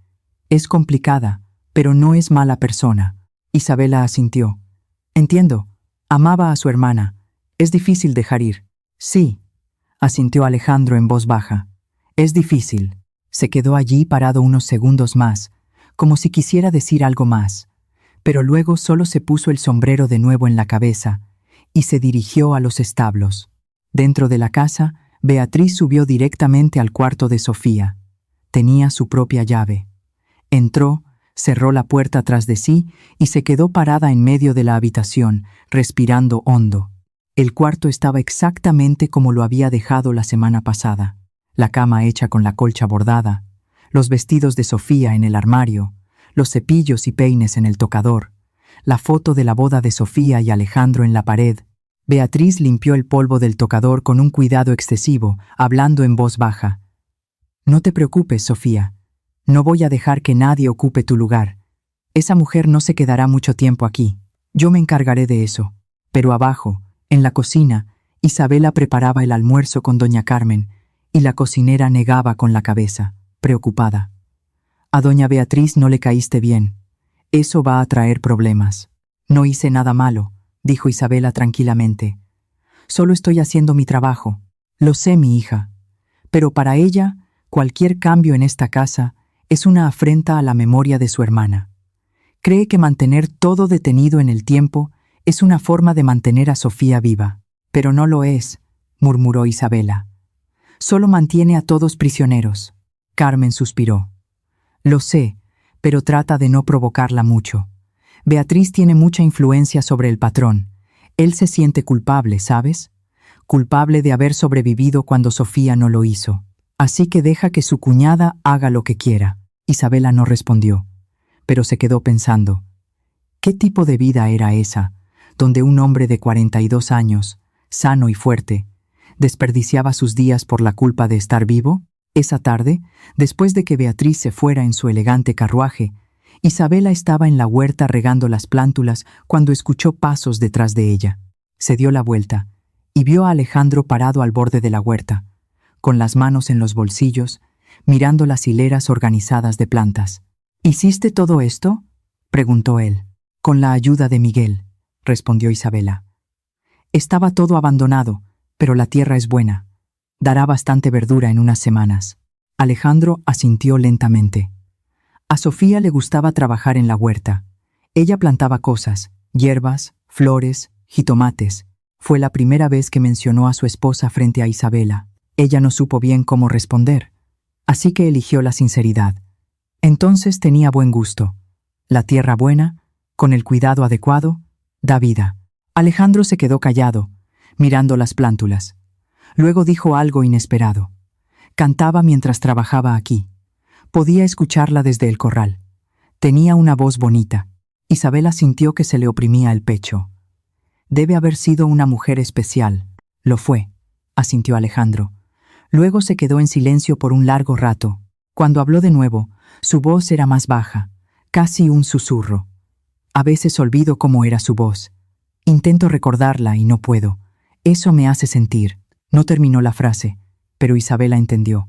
A: «Es complicada, pero no es mala persona». Isabela asintió. «Entiendo. Amaba a su hermana. Es difícil dejar ir». «Sí», asintió Alejandro en voz baja. «Es difícil». Se quedó allí parado unos segundos más, como si quisiera decir algo más, pero luego solo se puso el sombrero de nuevo en la cabeza y se dirigió a los establos. Dentro de la casa, Beatriz subió directamente al cuarto de Sofía. Tenía su propia llave. Entró, cerró la puerta tras de sí y se quedó parada en medio de la habitación, respirando hondo. El cuarto estaba exactamente como lo había dejado la semana pasada. La cama hecha con la colcha bordada, los vestidos de Sofía en el armario, los cepillos y peines en el tocador, la foto de la boda de Sofía y Alejandro en la pared. Beatriz limpió el polvo del tocador con un cuidado excesivo, hablando en voz baja. «No te preocupes, Sofía. No voy a dejar que nadie ocupe tu lugar. Esa mujer no se quedará mucho tiempo aquí. Yo me encargaré de eso». Pero abajo, en la cocina, Isabela preparaba el almuerzo con doña Carmen y la cocinera negaba con la cabeza, preocupada. «A doña Beatriz no le caíste bien. Eso va a traer problemas». «No hice nada malo», dijo Isabela tranquilamente. «Solo estoy haciendo mi trabajo». «Lo sé, mi hija. Pero para ella, cualquier cambio en esta casa es una afrenta a la memoria de su hermana. Cree que mantener todo detenido en el tiempo es una forma de mantener a Sofía viva». «Pero no lo es», murmuró Isabela. «Solo mantiene a todos prisioneros». Carmen suspiró. «Lo sé, pero trata de no provocarla mucho. Beatriz tiene mucha influencia sobre el patrón. Él se siente culpable, ¿sabes? Culpable de haber sobrevivido cuando Sofía no lo hizo». Así que deja que su cuñada haga lo que quiera. Isabela no respondió, pero se quedó pensando. ¿Qué tipo de vida era esa, donde un hombre de 42 años, sano y fuerte, desperdiciaba sus días por la culpa de estar vivo? Esa tarde, después de que Beatriz se fuera en su elegante carruaje, Isabela estaba en la huerta regando las plántulas cuando escuchó pasos detrás de ella. Se dio la vuelta y vio a Alejandro parado al borde de la huerta, con las manos en los bolsillos, mirando las hileras organizadas de plantas. ¿Hiciste todo esto?, preguntó él. Con la ayuda de Miguel, respondió Isabela. Estaba todo abandonado, pero la tierra es buena. Dará bastante verdura en unas semanas. Alejandro asintió lentamente. A Sofía le gustaba trabajar en la huerta. Ella plantaba cosas, hierbas, flores, jitomates. Fue la primera vez que mencionó a su esposa frente a Isabela. Ella no supo bien cómo responder, así que eligió la sinceridad. Entonces tenía buen gusto. La tierra buena, con el cuidado adecuado, da vida. Alejandro se quedó callado, mirando las plántulas. Luego dijo algo inesperado. Cantaba mientras trabajaba aquí. Podía escucharla desde el corral. Tenía una voz bonita. Isabela sintió que se le oprimía el pecho. Debe haber sido una mujer especial. Lo fue, asintió Alejandro. Luego se quedó en silencio por un largo rato. Cuando habló de nuevo, su voz era más baja, casi un susurro. A veces olvido cómo era su voz. Intento recordarla y no puedo. Eso me hace sentir. No terminó la frase, pero Isabela entendió.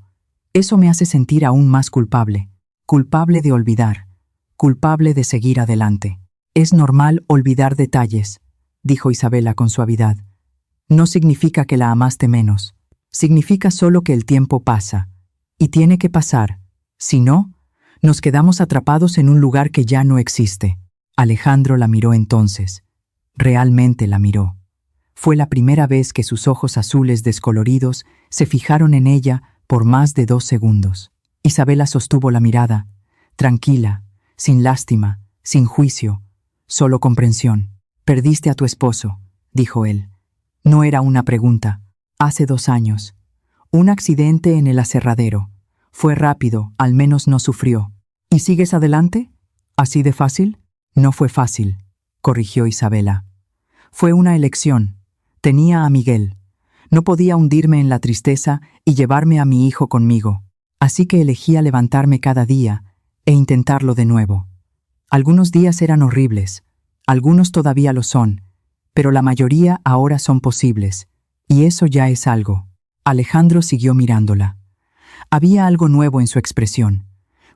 A: Eso me hace sentir aún más culpable. Culpable de olvidar. Culpable de seguir adelante. Es normal olvidar detalles, dijo Isabela con suavidad. No significa que la amaste menos. Significa solo que el tiempo pasa. Y tiene que pasar. Si no, nos quedamos atrapados en un lugar que ya no existe. Alejandro la miró entonces. Realmente la miró. Fue la primera vez que sus ojos azules descoloridos se fijaron en ella por más de 2 segundos. Isabela sostuvo la mirada, tranquila, sin lástima, sin juicio, solo comprensión. Perdiste a tu esposo, dijo él. No era una pregunta. Hace 2 años. Un accidente en el aserradero. Fue rápido, al menos no sufrió. ¿Y sigues adelante? ¿Así de fácil? No fue fácil, corrigió Isabela. Fue una elección. Tenía a Miguel. No podía hundirme en la tristeza y llevarme a mi hijo conmigo. Así que elegía levantarme cada día e intentarlo de nuevo. Algunos días eran horribles, algunos todavía lo son, pero la mayoría ahora son posibles, y eso ya es algo. Alejandro siguió mirándola. Había algo nuevo en su expresión.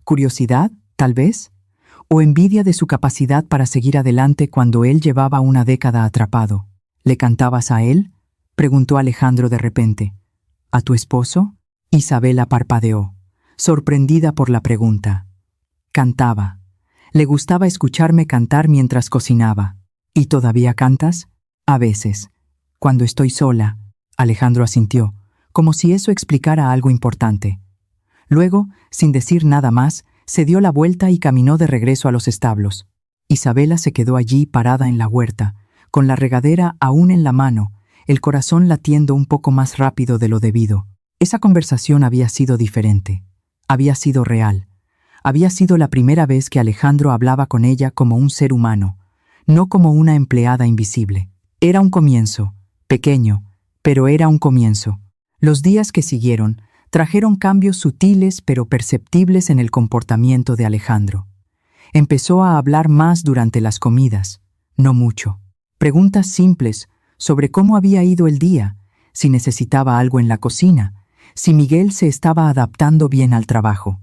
A: ¿Curiosidad, tal vez? ¿O envidia de su capacidad para seguir adelante cuando él llevaba una década atrapado? ¿Le cantabas a él?, preguntó Alejandro de repente. ¿A tu esposo? Isabela parpadeó, sorprendida por la pregunta. Cantaba. Le gustaba escucharme cantar mientras cocinaba. ¿Y todavía cantas? A veces. Cuando estoy sola. Alejandro asintió, como si eso explicara algo importante. Luego, sin decir nada más, se dio la vuelta y caminó de regreso a los establos. Isabela se quedó allí parada en la huerta, con la regadera aún en la mano, el corazón latiendo un poco más rápido de lo debido. Esa conversación había sido diferente. Había sido real. Había sido la primera vez que Alejandro hablaba con ella como un ser humano, no como una empleada invisible. Era un comienzo, pequeño, pero era un comienzo. Los días que siguieron trajeron cambios sutiles pero perceptibles en el comportamiento de Alejandro. Empezó a hablar más durante las comidas, no mucho. Preguntas simples sobre cómo había ido el día, si necesitaba algo en la cocina, si Miguel se estaba adaptando bien al trabajo.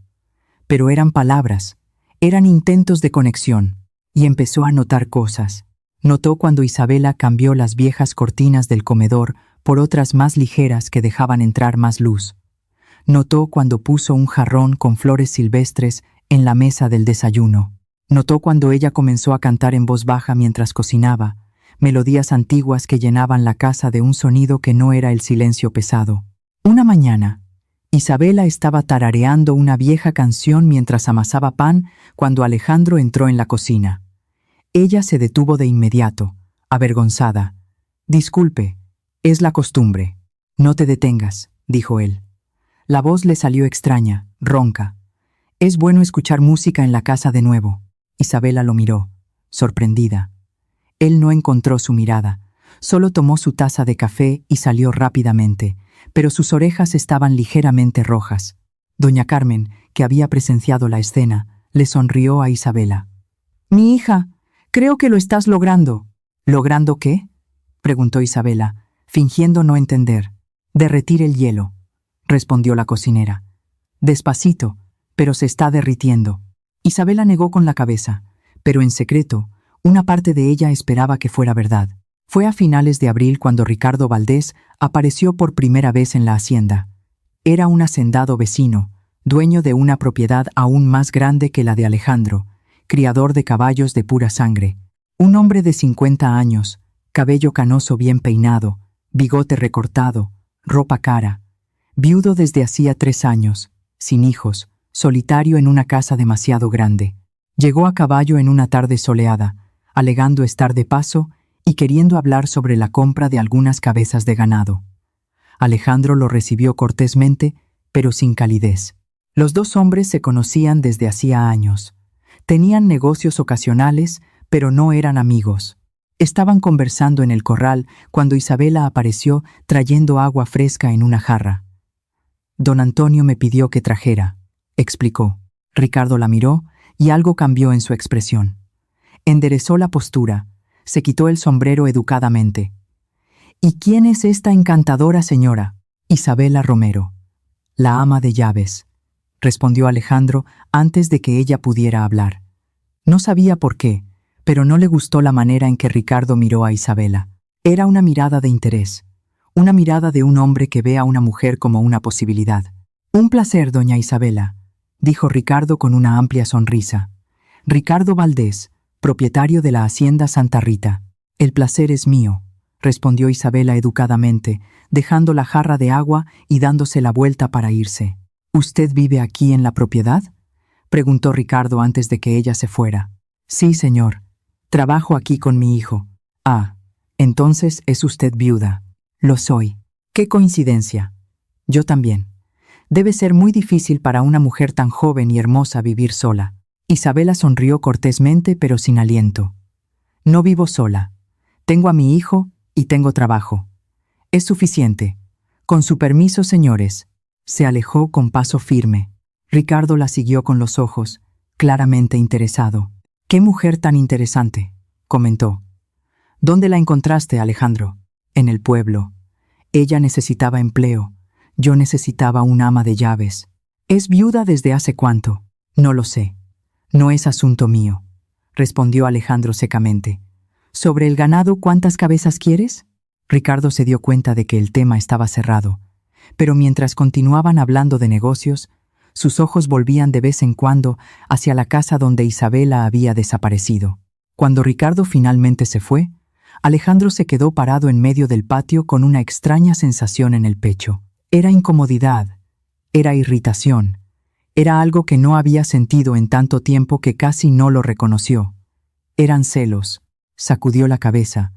A: Pero eran palabras, eran intentos de conexión, y empezó a notar cosas. Notó cuando Isabela cambió las viejas cortinas del comedor por otras más ligeras que dejaban entrar más luz. Notó cuando puso un jarrón con flores silvestres en la mesa del desayuno. Notó cuando ella comenzó a cantar en voz baja mientras cocinaba, melodías antiguas que llenaban la casa de un sonido que no era el silencio pesado. Una mañana, Isabela estaba tarareando una vieja canción mientras amasaba pan cuando Alejandro entró en la cocina. Ella se detuvo de inmediato, avergonzada. «Disculpe, es la costumbre». «No te detengas», dijo él. La voz le salió extraña, ronca. «Es bueno escuchar música en la casa de nuevo». Isabela lo miró, sorprendida. Él no encontró su mirada, solo tomó su taza de café y salió rápidamente, pero sus orejas estaban ligeramente rojas. Doña Carmen, que había presenciado la escena, le sonrió a Isabela. «Mi hija, creo que lo estás logrando». «¿Logrando qué?», preguntó Isabela, fingiendo no entender. «Derretir el hielo», respondió la cocinera. «Despacito, pero se está derritiendo». Isabela negó con la cabeza, pero en secreto, una parte de ella esperaba que fuera verdad. Fue a finales de abril cuando Ricardo Valdés apareció por primera vez en la hacienda. Era un hacendado vecino, dueño de una propiedad aún más grande que la de Alejandro, criador de caballos de pura sangre. Un hombre de 50 años, cabello canoso bien peinado, bigote recortado, ropa cara, viudo desde hacía 3 años, sin hijos, solitario en una casa demasiado grande. Llegó a caballo en una tarde soleada, alegando estar de paso y queriendo hablar sobre la compra de algunas cabezas de ganado. Alejandro lo recibió cortésmente, pero sin calidez. Los dos hombres se conocían desde hacía años. Tenían negocios ocasionales, pero no eran amigos. Estaban conversando en el corral cuando Isabela apareció trayendo agua fresca en una jarra. «Don Antonio me pidió que trajera», explicó. Ricardo la miró y algo cambió en su expresión. Enderezó la postura, se quitó el sombrero educadamente. «¿Y quién es esta encantadora señora?» «Isabela Romero, la ama de llaves», respondió Alejandro antes de que ella pudiera hablar. No sabía por qué, pero no le gustó la manera en que Ricardo miró a Isabela. Era una mirada de interés, una mirada de un hombre que ve a una mujer como una posibilidad. «Un placer, doña Isabela», dijo Ricardo con una amplia sonrisa. «Ricardo Valdés, propietario de la hacienda Santa Rita». «El placer es mío», respondió Isabela educadamente, dejando la jarra de agua y dándose la vuelta para irse. «¿Usted vive aquí en la propiedad?», preguntó Ricardo antes de que ella se fuera. «Sí, señor. Trabajo aquí con mi hijo». «Ah, entonces es usted viuda». «Lo soy». «Qué coincidencia. Yo también. Debe ser muy difícil para una mujer tan joven y hermosa vivir sola». Isabela sonrió cortésmente pero sin aliento. «No vivo sola. Tengo a mi hijo y tengo trabajo. Es suficiente. Con su permiso, señores». Se alejó con paso firme. Ricardo la siguió con los ojos, claramente interesado. «Qué mujer tan interesante», comentó. «¿Dónde la encontraste, Alejandro?» «En el pueblo. Ella necesitaba empleo. Yo necesitaba un ama de llaves». «¿Es viuda desde hace cuánto?» «No lo sé. No es asunto mío», respondió Alejandro secamente. «¿Sobre el ganado cuántas cabezas quieres?» Ricardo se dio cuenta de que el tema estaba cerrado, pero mientras continuaban hablando de negocios, sus ojos volvían de vez en cuando hacia la casa donde Isabela había desaparecido. Cuando Ricardo finalmente se fue, Alejandro se quedó parado en medio del patio con una extraña sensación en el pecho. Era incomodidad, era irritación, era algo que no había sentido en tanto tiempo que casi no lo reconoció. Eran celos. Sacudió la cabeza,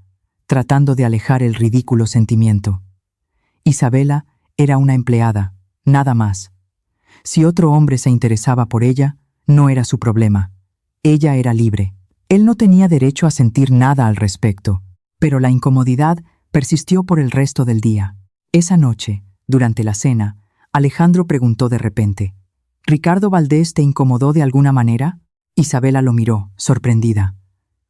A: tratando de alejar el ridículo sentimiento. Isabela era una empleada, nada más. Si otro hombre se interesaba por ella, no era su problema. Ella era libre. Él no tenía derecho a sentir nada al respecto, pero la incomodidad persistió por el resto del día. Esa noche, durante la cena, Alejandro preguntó de repente: «¿Ricardo Valdés te incomodó de alguna manera?» Isabela lo miró, sorprendida.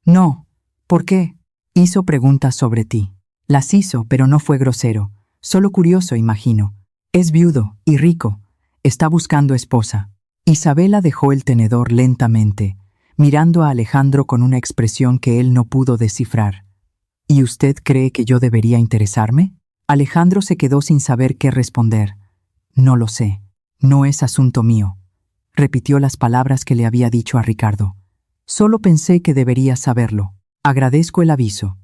A: «No. ¿Por qué?» «Hizo preguntas sobre ti». «Las hizo, pero no fue grosero. Solo curioso, imagino. Es viudo y rico. Está buscando esposa». Isabela dejó el tenedor lentamente, mirando a Alejandro con una expresión que él no pudo descifrar. «¿Y usted cree que yo debería interesarme?» Alejandro se quedó sin saber qué responder. «No lo sé. No es asunto mío», repitió las palabras que le había dicho a Ricardo. «Solo pensé que deberías saberlo». «Agradezco el aviso»,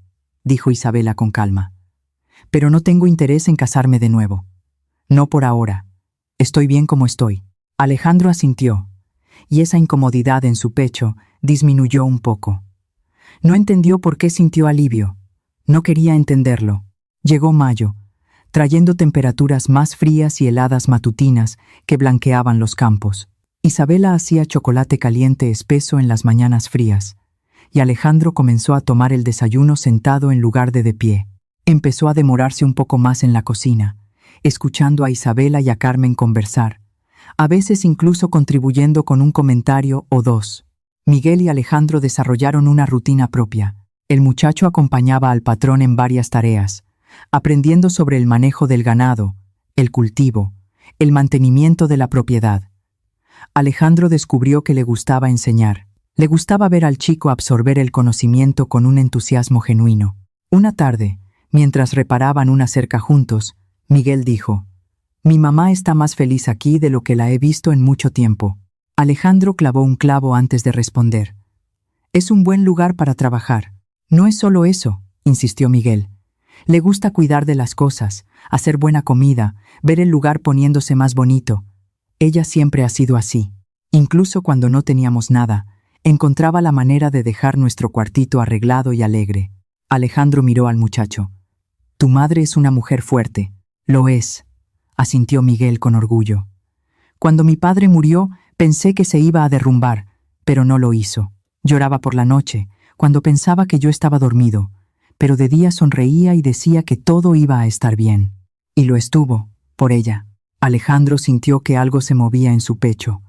A: dijo Isabela con calma. «Pero no tengo interés en casarme de nuevo. No por ahora. Estoy bien como estoy». Alejandro asintió, y esa incomodidad en su pecho disminuyó un poco. No entendió por qué sintió alivio. No quería entenderlo. Llegó mayo. trayendo temperaturas más frías y heladas matutinas que blanqueaban los campos. Isabela hacía chocolate caliente espeso en las mañanas frías, y Alejandro comenzó a tomar el desayuno sentado en lugar de pie. Empezó a demorarse un poco más en la cocina, escuchando a Isabela y a Carmen conversar, a veces incluso contribuyendo con un comentario o dos. Miguel y Alejandro desarrollaron una rutina propia. El muchacho acompañaba al patrón en varias tareas, aprendiendo sobre el manejo del ganado, el cultivo, el mantenimiento de la propiedad. Alejandro descubrió que le gustaba enseñar. Le gustaba ver al chico absorber el conocimiento con un entusiasmo genuino. Una tarde, mientras reparaban una cerca juntos, Miguel dijo: «Mi mamá está más feliz aquí de lo que la he visto en mucho tiempo». Alejandro clavó un clavo antes de responder. «Es un buen lugar para trabajar». «No es solo eso», insistió Miguel. «Le gusta cuidar de las cosas, hacer buena comida, ver el lugar poniéndose más bonito. Ella siempre ha sido así. Incluso cuando no teníamos nada, encontraba la manera de dejar nuestro cuartito arreglado y alegre». Alejandro miró al muchacho. «Tu madre es una mujer fuerte». «Lo es», asintió Miguel con orgullo. «Cuando mi padre murió, pensé que se iba a derrumbar, pero no lo hizo. Lloraba por la noche, cuando pensaba que yo estaba dormido, pero de día sonreía y decía que todo iba a estar bien. Y lo estuvo, por ella». Alejandro sintió que algo se movía en su pecho.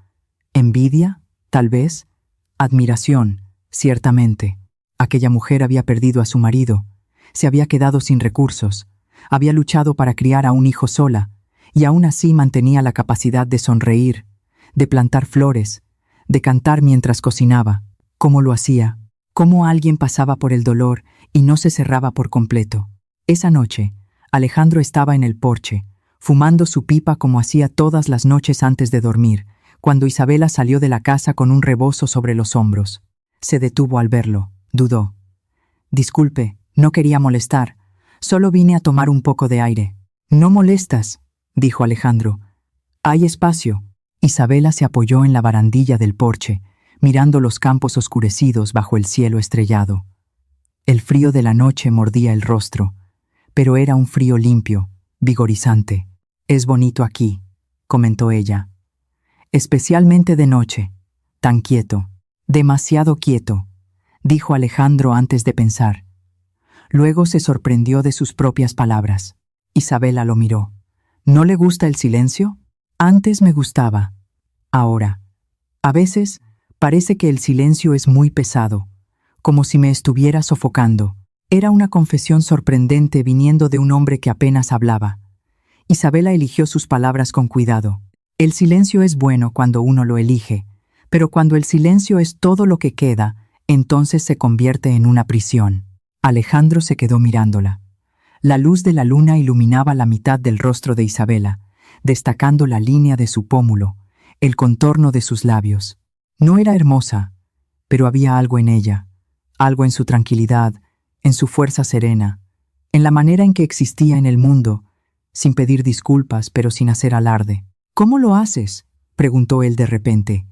A: ¿Envidia? Tal vez. Admiración, ciertamente. Aquella mujer había perdido a su marido, se había quedado sin recursos, había luchado para criar a un hijo sola, y aún así mantenía la capacidad de sonreír, de plantar flores, de cantar mientras cocinaba. ¿Cómo lo hacía? ¿Cómo alguien pasaba por el dolor y no se cerraba por completo? Esa noche, Alejandro estaba en el porche, fumando su pipa como hacía todas las noches antes de dormir, cuando Isabela salió de la casa con un rebozo sobre los hombros. Se detuvo al verlo, dudó. «Disculpe, no quería molestar. Solo vine a tomar un poco de aire». «No molestas», dijo Alejandro. «Hay espacio». Isabela se apoyó en la barandilla del porche, mirando los campos oscurecidos bajo el cielo estrellado. El frío de la noche mordía el rostro, pero era un frío limpio, vigorizante. «Es bonito aquí», comentó ella. «Especialmente de noche. Tan quieto. Demasiado quieto», dijo Alejandro antes de pensar. Luego se sorprendió de sus propias palabras. Isabela lo miró. «¿No le gusta el silencio?» «Antes me gustaba. Ahora. A veces parece que el silencio es muy pesado, como si me estuviera sofocando». Era una confesión sorprendente viniendo de un hombre que apenas hablaba. Isabela eligió sus palabras con cuidado. El silencio es bueno cuando uno lo elige, pero cuando el silencio es todo lo que queda, entonces se convierte en una prisión. Alejandro se quedó mirándola. La luz de la luna iluminaba la mitad del rostro de Isabela, destacando la línea de su pómulo, el contorno de sus labios. No era hermosa, pero había algo en ella, algo en su tranquilidad, en su fuerza serena, en la manera en que existía en el mundo, sin pedir disculpas, pero sin hacer alarde. «¿Cómo lo haces?», preguntó él de repente.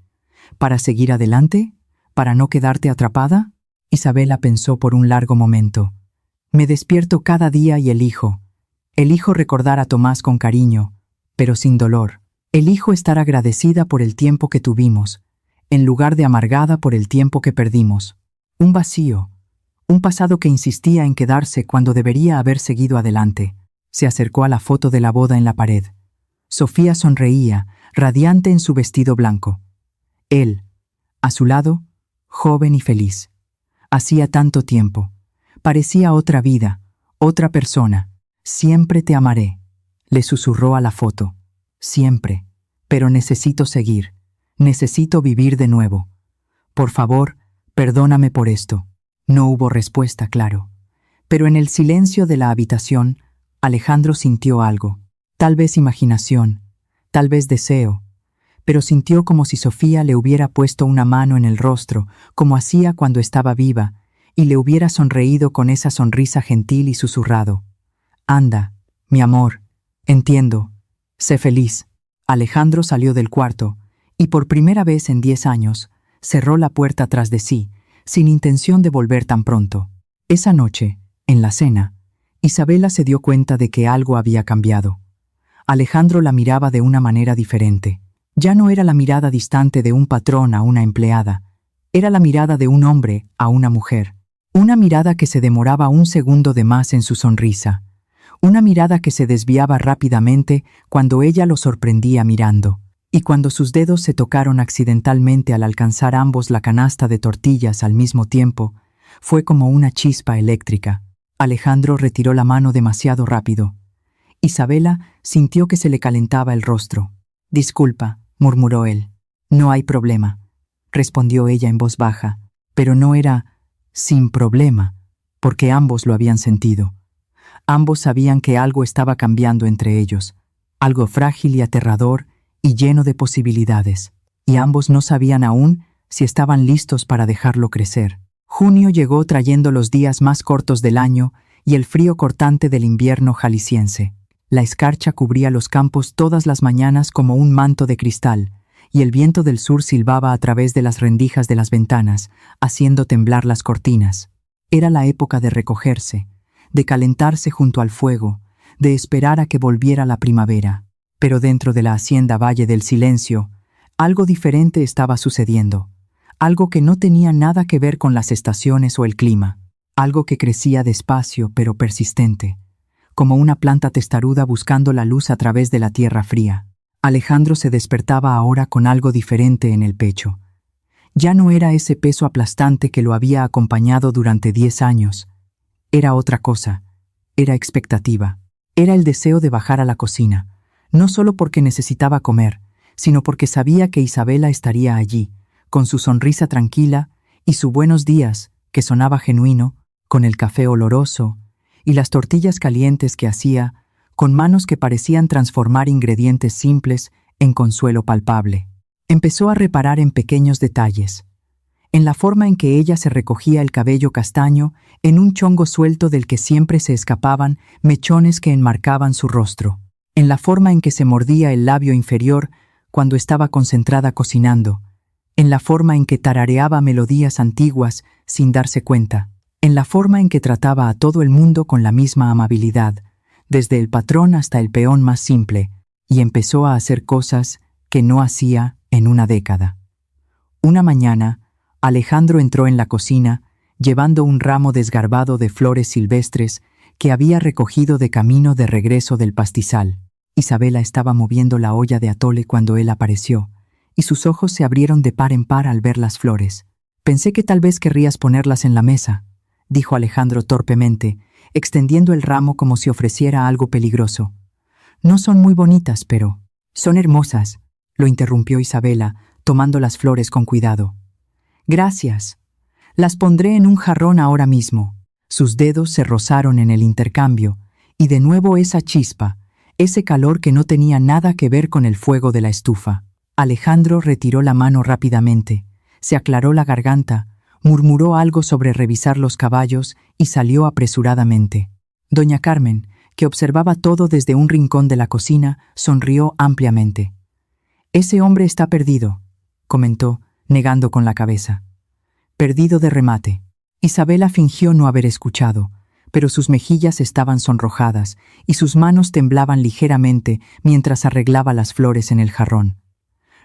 A: «¿Para seguir adelante? ¿Para no quedarte atrapada?». Isabela pensó por un largo momento. «Me despierto cada día y elijo. Elijo recordar a Tomás con cariño, pero sin dolor. Elijo estar agradecida por el tiempo que tuvimos, en lugar de amargada por el tiempo que perdimos. Un vacío, un pasado que insistía en quedarse cuando debería haber seguido adelante». Se acercó a la foto de la boda en la pared. Sofía sonreía, radiante en su vestido blanco. Él, a su lado, joven y feliz. Hacía tanto tiempo. Parecía otra vida, otra persona. «Siempre te amaré», le susurró a la foto. «Siempre. Pero necesito seguir. Necesito vivir de nuevo. Por favor, perdóname por esto». No hubo respuesta, claro. Pero en el silencio de la habitación, Alejandro sintió algo. Tal vez imaginación, tal vez deseo, pero sintió como si Sofía le hubiera puesto una mano en el rostro, como hacía cuando estaba viva, y le hubiera sonreído con esa sonrisa gentil y susurrado. «Anda, mi amor, entiendo, sé feliz». Alejandro salió del cuarto, y por primera vez en 10 años, cerró la puerta tras de sí, sin intención de volver tan pronto. Esa noche, en la cena, Isabela se dio cuenta de que algo había cambiado. Alejandro la miraba de una manera diferente. Ya no era la mirada distante de un patrón a una empleada. Era la mirada de un hombre a una mujer. Una mirada que se demoraba un segundo de más en su sonrisa. Una mirada que se desviaba rápidamente cuando ella lo sorprendía mirando. Y cuando sus dedos se tocaron accidentalmente al alcanzar ambos la canasta de tortillas al mismo tiempo, fue como una chispa eléctrica. Alejandro retiró la mano demasiado rápido. Isabela sintió que se le calentaba el rostro. «Disculpa», murmuró él. «No hay problema», respondió ella en voz baja, pero no era sin problema, porque ambos lo habían sentido. Ambos sabían que algo estaba cambiando entre ellos, algo frágil y aterrador y lleno de posibilidades, y ambos no sabían aún si estaban listos para dejarlo crecer. Junio llegó trayendo los días más cortos del año y el frío cortante del invierno jalisciense. La escarcha cubría los campos todas las mañanas como un manto de cristal, y el viento del sur silbaba a través de las rendijas de las ventanas, haciendo temblar las cortinas. Era la época de recogerse, de calentarse junto al fuego, de esperar a que volviera la primavera. Pero dentro de la hacienda Valle del Silencio, algo diferente estaba sucediendo. Algo que no tenía nada que ver con las estaciones o el clima. Algo que crecía despacio pero persistente, como una planta testaruda buscando la luz a través de la tierra fría. Alejandro se despertaba ahora con algo diferente en el pecho. Ya no era ese peso aplastante que lo había acompañado durante 10 años. Era otra cosa. Era expectativa. Era el deseo de bajar a la cocina, no solo porque necesitaba comer, sino porque sabía que Isabela estaría allí, con su sonrisa tranquila y su buenos días, que sonaba genuino, con el café oloroso y las tortillas calientes que hacía, con manos que parecían transformar ingredientes simples en consuelo palpable. Empezó a reparar en pequeños detalles, en la forma en que ella se recogía el cabello castaño en un chongo suelto del que siempre se escapaban mechones que enmarcaban su rostro, en la forma en que se mordía el labio inferior cuando estaba concentrada cocinando, en la forma en que tarareaba melodías antiguas sin darse cuenta, en la forma en que trataba a todo el mundo con la misma amabilidad, desde el patrón hasta el peón más simple, y empezó a hacer cosas que no hacía en una década. Una mañana, Alejandro entró en la cocina llevando un ramo desgarbado de flores silvestres que había recogido de camino de regreso del pastizal. Isabela estaba moviendo la olla de atole cuando él apareció, y sus ojos se abrieron de par en par al ver las flores. «Pensé que tal vez querrías ponerlas en la mesa», dijo Alejandro torpemente, extendiendo el ramo como si ofreciera algo peligroso. «No son muy bonitas, pero...» «Son hermosas», lo interrumpió Isabela, tomando las flores con cuidado. «Gracias. Las pondré en un jarrón ahora mismo». Sus dedos se rozaron en el intercambio, y de nuevo esa chispa, ese calor que no tenía nada que ver con el fuego de la estufa. Alejandro retiró la mano rápidamente, se aclaró la garganta, murmuró algo sobre revisar los caballos y salió apresuradamente. Doña Carmen, que observaba todo desde un rincón de la cocina, sonrió ampliamente. «Ese hombre está perdido», comentó, negando con la cabeza. «Perdido de remate». Isabela fingió no haber escuchado, pero sus mejillas estaban sonrojadas y sus manos temblaban ligeramente mientras arreglaba las flores en el jarrón.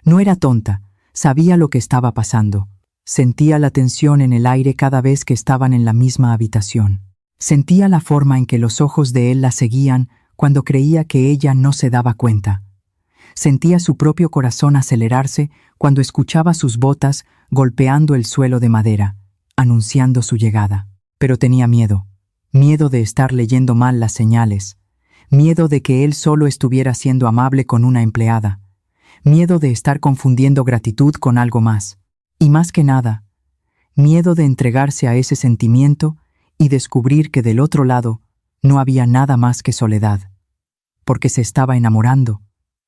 A: No era tonta, sabía lo que estaba pasando. Sentía la tensión en el aire cada vez que estaban en la misma habitación. Sentía la forma en que los ojos de él la seguían cuando creía que ella no se daba cuenta. Sentía su propio corazón acelerarse cuando escuchaba sus botas golpeando el suelo de madera, anunciando su llegada. Pero tenía miedo. Miedo de estar leyendo mal las señales. Miedo de que él solo estuviera siendo amable con una empleada. Miedo de estar confundiendo gratitud con algo más. Y más que nada, miedo de entregarse a ese sentimiento y descubrir que del otro lado no había nada más que soledad. Porque se estaba enamorando.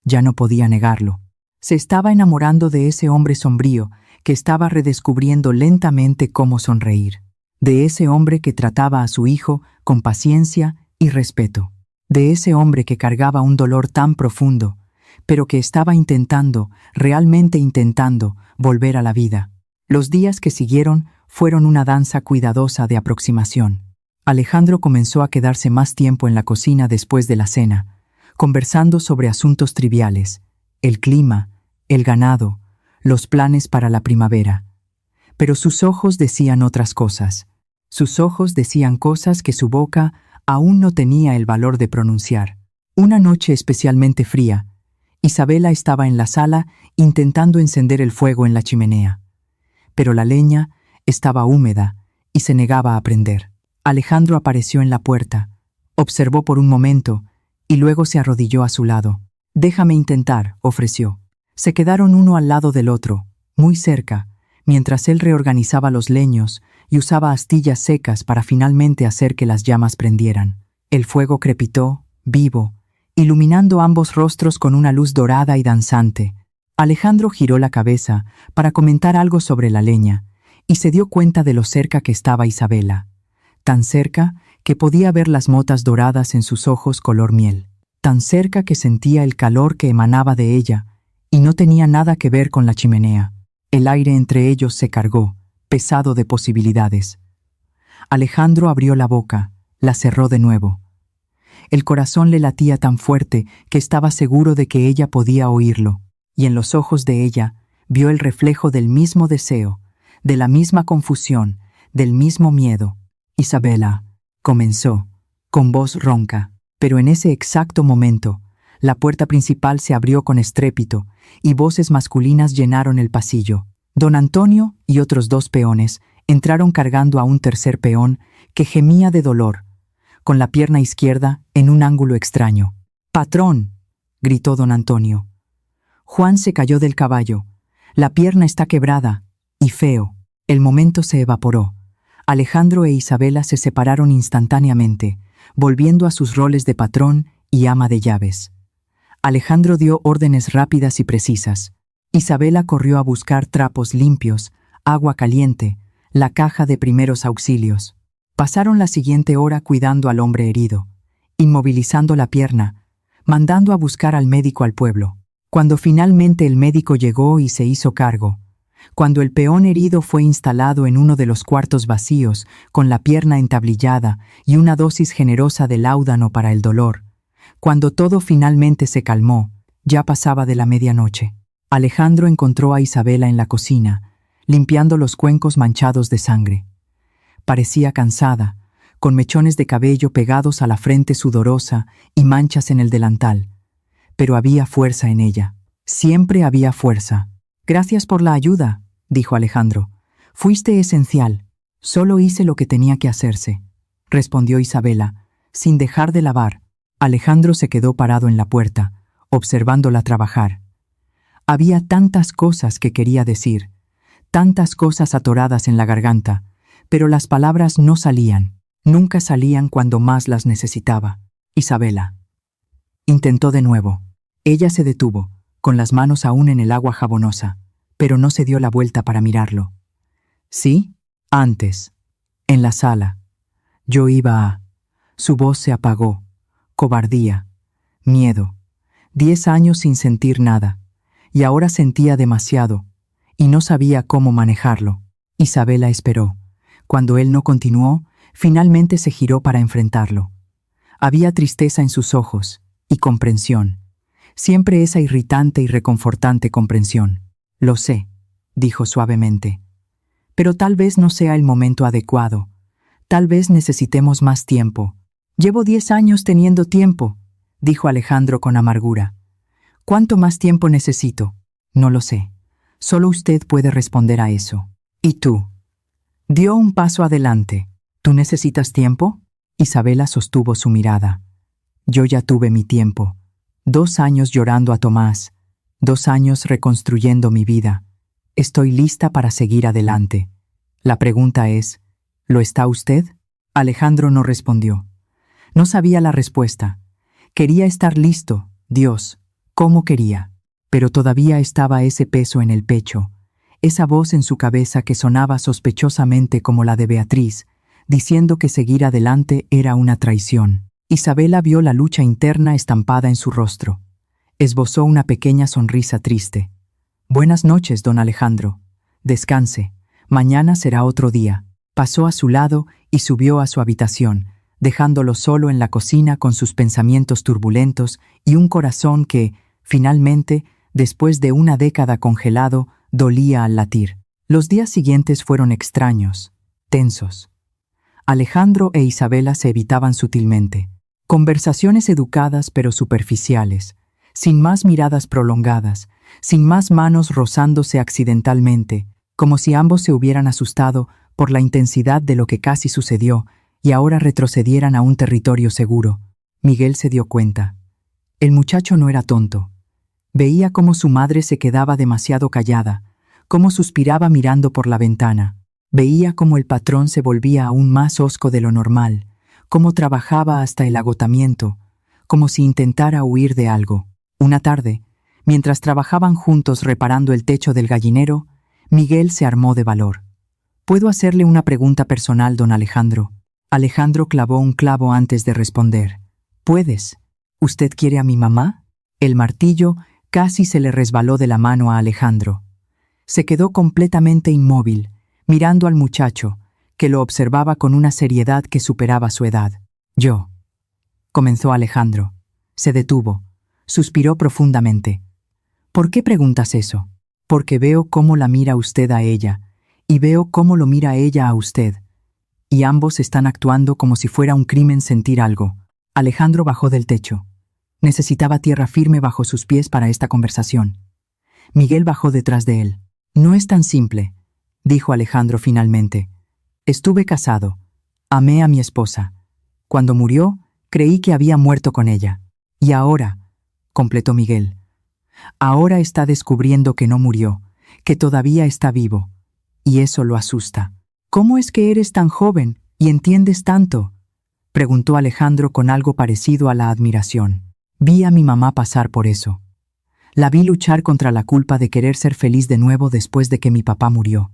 A: Ya no podía negarlo. Se estaba enamorando de ese hombre sombrío que estaba redescubriendo lentamente cómo sonreír. De ese hombre que trataba a su hijo con paciencia y respeto. De ese hombre que cargaba un dolor tan profundo, pero que estaba intentando, realmente intentando, volver a la vida. Los días que siguieron fueron una danza cuidadosa de aproximación. Alejandro comenzó a quedarse más tiempo en la cocina después de la cena, conversando sobre asuntos triviales, el clima, el ganado, los planes para la primavera. Pero sus ojos decían otras cosas. Sus ojos decían cosas que su boca aún no tenía el valor de pronunciar. Una noche especialmente fría, Isabela estaba en la sala intentando encender el fuego en la chimenea. Pero la leña estaba húmeda y se negaba a prender. Alejandro apareció en la puerta, observó por un momento y luego se arrodilló a su lado. «Déjame intentar», ofreció. Se quedaron uno al lado del otro, muy cerca, mientras él reorganizaba los leños y usaba astillas secas para finalmente hacer que las llamas prendieran. El fuego crepitó, vivo, iluminando ambos rostros con una luz dorada y danzante. Alejandro giró la cabeza para comentar algo sobre la leña y se dio cuenta de lo cerca que estaba Isabela. Tan cerca que podía ver las motas doradas en sus ojos color miel. Tan cerca que sentía el calor que emanaba de ella y no tenía nada que ver con la chimenea. El aire entre ellos se cargó, pesado de posibilidades. Alejandro abrió la boca, la cerró de nuevo. El corazón le latía tan fuerte que estaba seguro de que ella podía oírlo, y en los ojos de ella vio el reflejo del mismo deseo, de la misma confusión, del mismo miedo. «Isabela», comenzó, con voz ronca, pero en ese exacto momento, la puerta principal se abrió con estrépito y voces masculinas llenaron el pasillo. Don Antonio y otros 2 peones entraron cargando a un tercer peón que gemía de dolor, con la pierna izquierda en un ángulo extraño. «¡Patrón!», gritó don Antonio. Juan se cayó del caballo. «La pierna está quebrada, y feo». El momento se evaporó. Alejandro e Isabela se separaron instantáneamente, volviendo a sus roles de patrón y ama de llaves. Alejandro dio órdenes rápidas y precisas. Isabela corrió a buscar trapos limpios, agua caliente, la caja de primeros auxilios. Pasaron la siguiente hora cuidando al hombre herido, inmovilizando la pierna, mandando a buscar al médico al pueblo. Cuando finalmente el médico llegó y se hizo cargo, cuando el peón herido fue instalado en uno de los cuartos vacíos, con la pierna entablillada y una dosis generosa de láudano para el dolor, cuando todo finalmente se calmó, ya pasaba de la medianoche. Alejandro encontró a Isabela en la cocina, limpiando los cuencos manchados de sangre. Parecía cansada, con mechones de cabello pegados a la frente sudorosa y manchas en el delantal. Pero había fuerza en ella. Siempre había fuerza. «Gracias por la ayuda», dijo Alejandro. «Fuiste esencial. Solo hice lo que tenía que hacerse», respondió Isabela, sin dejar de lavar. Alejandro se quedó parado en la puerta, observándola trabajar. Había tantas cosas que quería decir, tantas cosas atoradas en la garganta, pero las palabras no salían, nunca salían cuando más las necesitaba. «Isabela». Intentó de nuevo. Ella se detuvo, con las manos aún en el agua jabonosa, pero no se dio la vuelta para mirarlo. «Sí, antes, en la sala. Yo iba a...». Su voz se apagó. Cobardía, miedo. 10 años sin sentir nada, y ahora sentía demasiado, y no sabía cómo manejarlo. Isabela esperó. Cuando él no continuó, finalmente se giró para enfrentarlo. Había tristeza en sus ojos, y comprensión. Siempre esa irritante y reconfortante comprensión. «Lo sé», dijo suavemente. «Pero tal vez no sea el momento adecuado. Tal vez necesitemos más tiempo». «Llevo 10 años teniendo tiempo», dijo Alejandro con amargura. «¿Cuánto más tiempo necesito?» «No lo sé. Solo usted puede responder a eso». «¿Y tú?» Dio un paso adelante. «¿Tú necesitas tiempo?» Isabela sostuvo su mirada. «Yo ya tuve mi tiempo. 2 años llorando a Tomás, 2 años reconstruyendo mi vida. Estoy lista para seguir adelante. La pregunta es, ¿lo está usted?» Alejandro no respondió. No sabía la respuesta. Quería estar listo, Dios, cómo quería. Pero todavía estaba ese peso en el pecho, esa voz en su cabeza que sonaba sospechosamente como la de Beatriz, diciendo que seguir adelante era una traición. Isabela vio la lucha interna estampada en su rostro. Esbozó una pequeña sonrisa triste. «Buenas noches, don Alejandro. Descanse. Mañana será otro día». Pasó a su lado y subió a su habitación, dejándolo solo en la cocina con sus pensamientos turbulentos y un corazón que, finalmente, después de una década congelado, dolía al latir. Los días siguientes fueron extraños, tensos. Alejandro e Isabela se evitaban sutilmente. Conversaciones educadas pero superficiales, sin más miradas prolongadas, sin más manos rozándose accidentalmente, como si ambos se hubieran asustado por la intensidad de lo que casi sucedió y ahora retrocedieran a un territorio seguro. Miguel se dio cuenta. El muchacho no era tonto. Veía cómo su madre se quedaba demasiado callada, cómo suspiraba mirando por la ventana. Veía cómo el patrón se volvía aún más hosco de lo normal, cómo trabajaba hasta el agotamiento, como si intentara huir de algo. Una tarde, mientras trabajaban juntos reparando el techo del gallinero, Miguel se armó de valor. «¿Puedo hacerle una pregunta personal, don Alejandro?» Alejandro clavó un clavo antes de responder. «¿Puedes? ¿Usted quiere a mi mamá?» El martillo casi se le resbaló de la mano a Alejandro. Se quedó completamente inmóvil, mirando al muchacho, que lo observaba con una seriedad que superaba su edad. «Yo», comenzó Alejandro. Se detuvo, suspiró profundamente. «¿Por qué preguntas eso?» «Porque veo cómo la mira usted a ella, y veo cómo lo mira ella a usted, y ambos están actuando como si fuera un crimen sentir algo». Alejandro bajó del techo. Necesitaba tierra firme bajo sus pies para esta conversación. Miguel bajó detrás de él. «No es tan simple», dijo Alejandro finalmente. «Estuve casado. Amé a mi esposa. Cuando murió, creí que había muerto con ella. Y ahora», completó Miguel, «ahora está descubriendo que no murió, que todavía está vivo. Y eso lo asusta». «¿Cómo es que eres tan joven y entiendes tanto?», preguntó Alejandro con algo parecido a la admiración. «Vi a mi mamá pasar por eso. La vi luchar contra la culpa de querer ser feliz de nuevo después de que mi papá murió.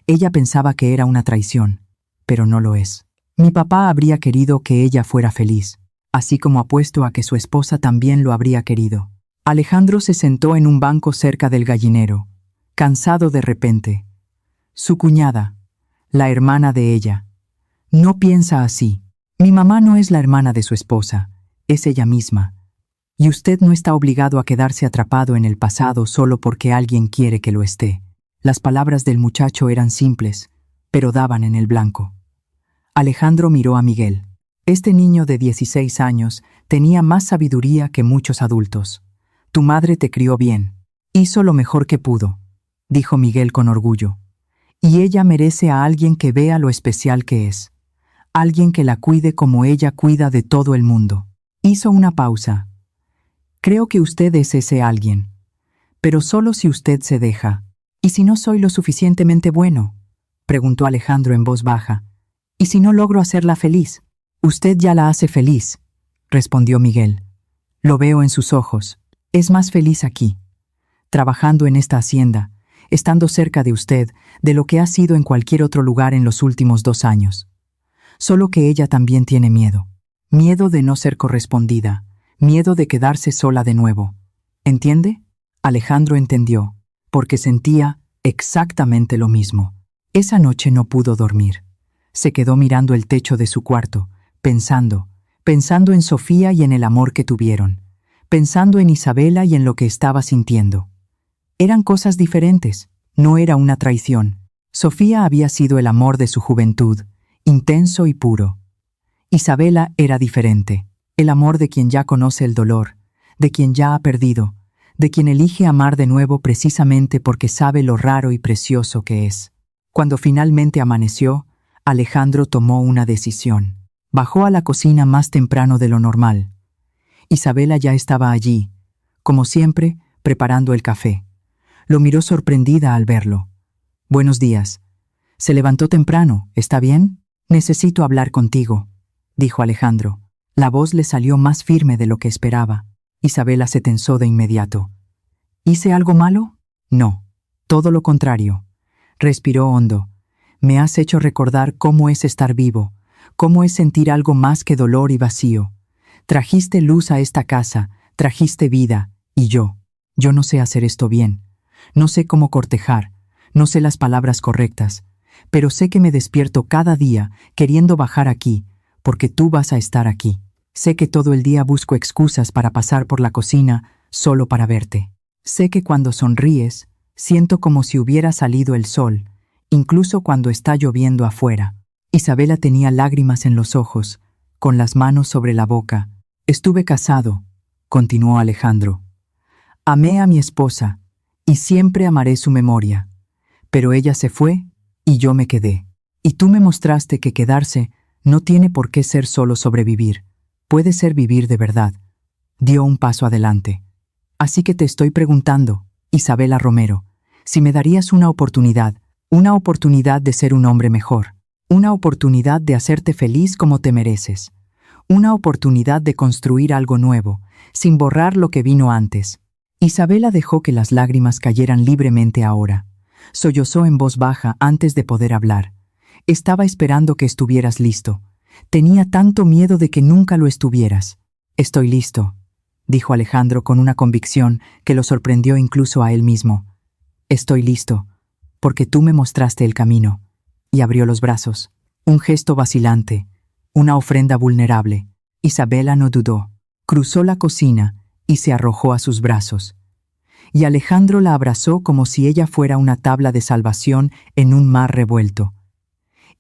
A: Ella pensaba que era una traición, pero no lo es. Mi papá habría querido que ella fuera feliz, así como apuesto a que su esposa también lo habría querido». Alejandro se sentó en un banco cerca del gallinero, cansado de repente. Su cuñada, la hermana de ella. «No piensa así. Mi mamá no es la hermana de su esposa, es ella misma. Y usted no está obligado a quedarse atrapado en el pasado solo porque alguien quiere que lo esté». Las palabras del muchacho eran simples, pero daban en el blanco. Alejandro miró a Miguel. Este niño de 16 años tenía más sabiduría que muchos adultos. «Tu madre te crió bien. Hizo lo mejor que pudo», dijo Miguel con orgullo. «Y ella merece a alguien que vea lo especial que es. Alguien que la cuide como ella cuida de todo el mundo». Hizo una pausa. «Creo que usted es ese alguien. Pero solo si usted se deja». «¿Y si no soy lo suficientemente bueno?», preguntó Alejandro en voz baja. «¿Y si no logro hacerla feliz?». «Usted ya la hace feliz», respondió Miguel. «Lo veo en sus ojos. Es más feliz aquí, trabajando en esta hacienda, estando cerca de usted, de lo que ha sido en cualquier otro lugar en los últimos 2 años. Solo que ella también tiene miedo. Miedo de no ser correspondida, miedo de quedarse sola de nuevo. ¿Entiende?». Alejandro entendió, porque sentía exactamente lo mismo. Esa noche no pudo dormir. Se quedó mirando el techo de su cuarto, pensando en Sofía y en el amor que tuvieron, pensando en Isabela y en lo que estaba sintiendo. Eran cosas diferentes, no era una traición. Sofía había sido el amor de su juventud, intenso y puro. Isabela era diferente, el amor de quien ya conoce el dolor, de quien ya ha perdido, de quien elige amar de nuevo precisamente porque sabe lo raro y precioso que es. Cuando finalmente amaneció, Alejandro tomó una decisión. Bajó a la cocina más temprano de lo normal. Isabela ya estaba allí, como siempre, preparando el café. Lo miró sorprendida al verlo. «Buenos días. Se levantó temprano, ¿está bien? Necesito hablar contigo», dijo Alejandro. La voz le salió más firme de lo que esperaba. Isabela se tensó de inmediato. «¿Hice algo malo?». «No, todo lo contrario». Respiró hondo. «Me has hecho recordar cómo es estar vivo, cómo es sentir algo más que dolor y vacío. Trajiste luz a esta casa, trajiste vida, y yo no sé hacer esto bien. No sé cómo cortejar, no sé las palabras correctas, pero sé que me despierto cada día queriendo bajar aquí, porque tú vas a estar aquí. Sé que todo el día busco excusas para pasar por la cocina solo para verte. Sé que cuando sonríes, siento como si hubiera salido el sol, incluso cuando está lloviendo afuera. Isabela tenía lágrimas en los ojos, con las manos sobre la boca. Estuve casado, continuó Alejandro. Amé a mi esposa, y siempre amaré su memoria. Pero ella se fue, y yo me quedé. Y tú me mostraste que quedarse no tiene por qué ser solo sobrevivir. Puede ser vivir de verdad. Dio un paso adelante. Así que te estoy preguntando, Isabela Romero, si me darías una oportunidad de ser un hombre mejor, una oportunidad de hacerte feliz como te mereces, una oportunidad de construir algo nuevo, sin borrar lo que vino antes. Isabela dejó que las lágrimas cayeran libremente ahora. Sollozó en voz baja antes de poder hablar. Estaba esperando que estuvieras listo. Tenía tanto miedo de que nunca lo estuvieras. Estoy listo, dijo Alejandro con una convicción que lo sorprendió incluso a él mismo. Estoy listo, porque tú me mostraste el camino. Y abrió los brazos. Un gesto vacilante, una ofrenda vulnerable. Isabela no dudó. Cruzó la cocina y se arrojó a sus brazos. Y Alejandro la abrazó como si ella fuera una tabla de salvación en un mar revuelto.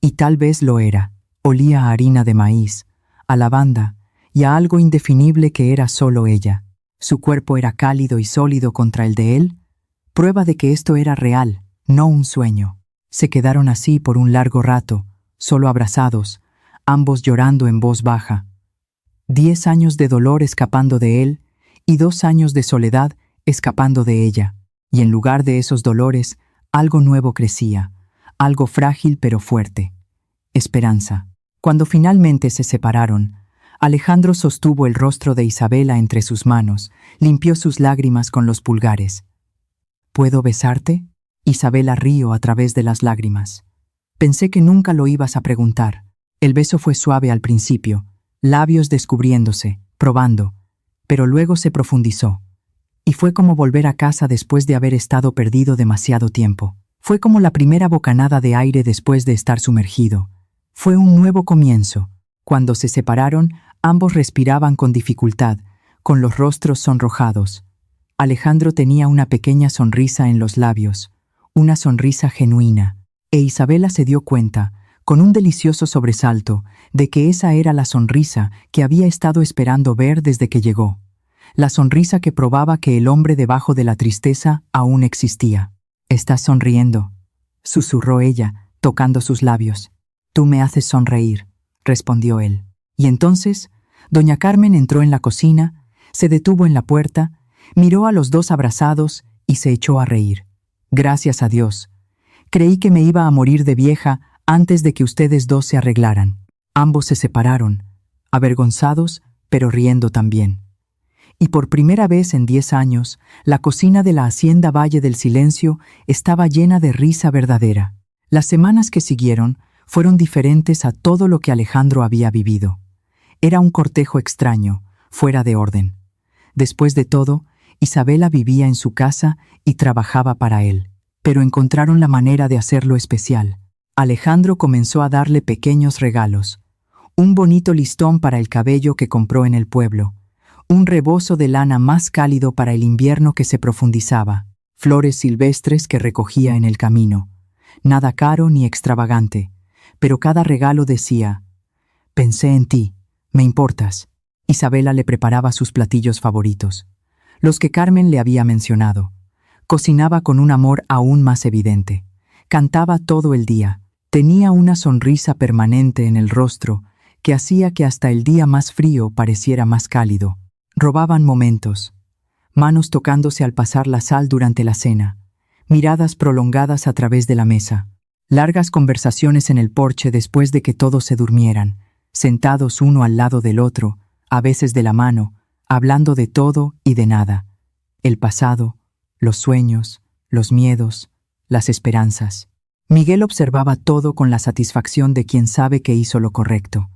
A: Y tal vez lo era. Olía a harina de maíz, a lavanda y a algo indefinible que era solo ella. Su cuerpo era cálido y sólido contra el de él, prueba de que esto era real, no un sueño. Se quedaron así por un largo rato, solo abrazados, ambos llorando en voz baja. 10 años de dolor escapando de él y 2 años de soledad escapando de ella. Y en lugar de esos dolores, algo nuevo crecía, algo frágil pero fuerte. Esperanza. Cuando finalmente se separaron, Alejandro sostuvo el rostro de Isabela entre sus manos, limpió sus lágrimas con los pulgares. ¿Puedo besarte? Isabela rió a través de las lágrimas. Pensé que nunca lo ibas a preguntar. El beso fue suave al principio, labios descubriéndose, probando, pero luego se profundizó. Y fue como volver a casa después de haber estado perdido demasiado tiempo. Fue como la primera bocanada de aire después de estar sumergido. Fue un nuevo comienzo. Cuando se separaron, ambos respiraban con dificultad, con los rostros sonrojados. Alejandro tenía una pequeña sonrisa en los labios, una sonrisa genuina, e Isabela se dio cuenta, con un delicioso sobresalto, de que esa era la sonrisa que había estado esperando ver desde que llegó. La sonrisa que probaba que el hombre debajo de la tristeza aún existía. «Estás sonriendo», susurró ella, tocando sus labios. «Tú me haces sonreír», respondió él. Y entonces, doña Carmen entró en la cocina, se detuvo en la puerta, miró a los dos abrazados y se echó a reír. «Gracias a Dios. Creí que me iba a morir de vieja antes de que ustedes dos se arreglaran». Ambos se separaron, avergonzados, pero riendo también. Y por primera vez en 10 años, la cocina de la hacienda Valle del Silencio estaba llena de risa verdadera. Las semanas que siguieron fueron diferentes a todo lo que Alejandro había vivido. Era un cortejo extraño, fuera de orden. Después de todo, Isabela vivía en su casa y trabajaba para él. Pero encontraron la manera de hacerlo especial. Alejandro comenzó a darle pequeños regalos. Un bonito listón para el cabello que compró en el pueblo. Un rebozo de lana más cálido para el invierno que se profundizaba. Flores silvestres que recogía en el camino. Nada caro ni extravagante. Pero cada regalo decía: «Pensé en ti, me importas». Isabela le preparaba sus platillos favoritos, los que Carmen le había mencionado. Cocinaba con un amor aún más evidente. Cantaba todo el día. Tenía una sonrisa permanente en el rostro que hacía que hasta el día más frío pareciera más cálido. Robaban momentos. Manos tocándose al pasar la sal durante la cena. Miradas prolongadas a través de la mesa. Largas conversaciones en el porche después de que todos se durmieran, sentados uno al lado del otro, a veces de la mano, hablando de todo y de nada. El pasado, los sueños, los miedos, las esperanzas. Miguel observaba todo con la satisfacción de quien sabe que hizo lo correcto.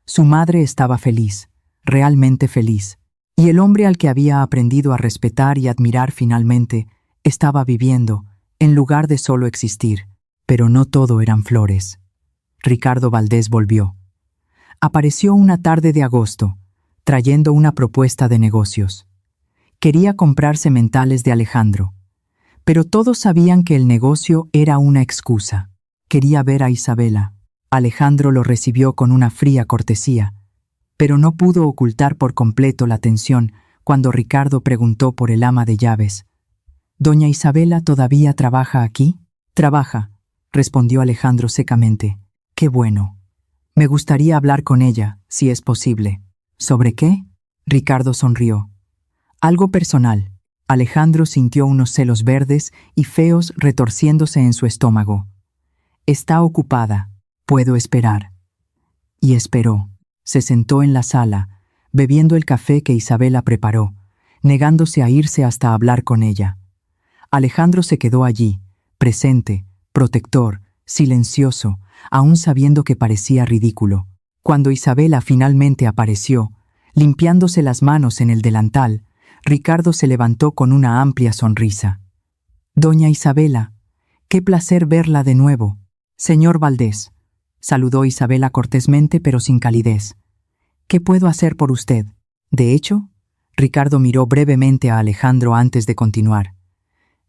A: Su madre estaba feliz, realmente feliz, y el hombre al que había aprendido a respetar y admirar finalmente estaba viviendo, en lugar de solo existir. Pero no todo eran flores. Ricardo Valdés volvió. Apareció una tarde de agosto, trayendo una propuesta de negocios. Quería comprar sementales de Alejandro, pero todos sabían que el negocio era una excusa. Quería ver a Isabela. Alejandro lo recibió con una fría cortesía, pero no pudo ocultar por completo la tensión cuando Ricardo preguntó por el ama de llaves. ¿Doña Isabela todavía trabaja aquí? Trabaja, respondió Alejandro secamente. Qué bueno. Me gustaría hablar con ella, si es posible. ¿Sobre qué? Ricardo sonrió. Algo personal. Alejandro sintió unos celos verdes y feos retorciéndose en su estómago. Está ocupada. Puedo esperar. Y esperó. Se sentó en la sala, bebiendo el café que Isabela preparó, negándose a irse hasta hablar con ella. Alejandro se quedó allí, presente, protector, silencioso, aún sabiendo que parecía ridículo. Cuando Isabela finalmente apareció, limpiándose las manos en el delantal, Ricardo se levantó con una amplia sonrisa. «Doña Isabela, qué placer verla de nuevo. Señor Valdés», saludó Isabela cortésmente pero sin calidez. «¿Qué puedo hacer por usted?» De hecho, Ricardo miró brevemente a Alejandro antes de continuar.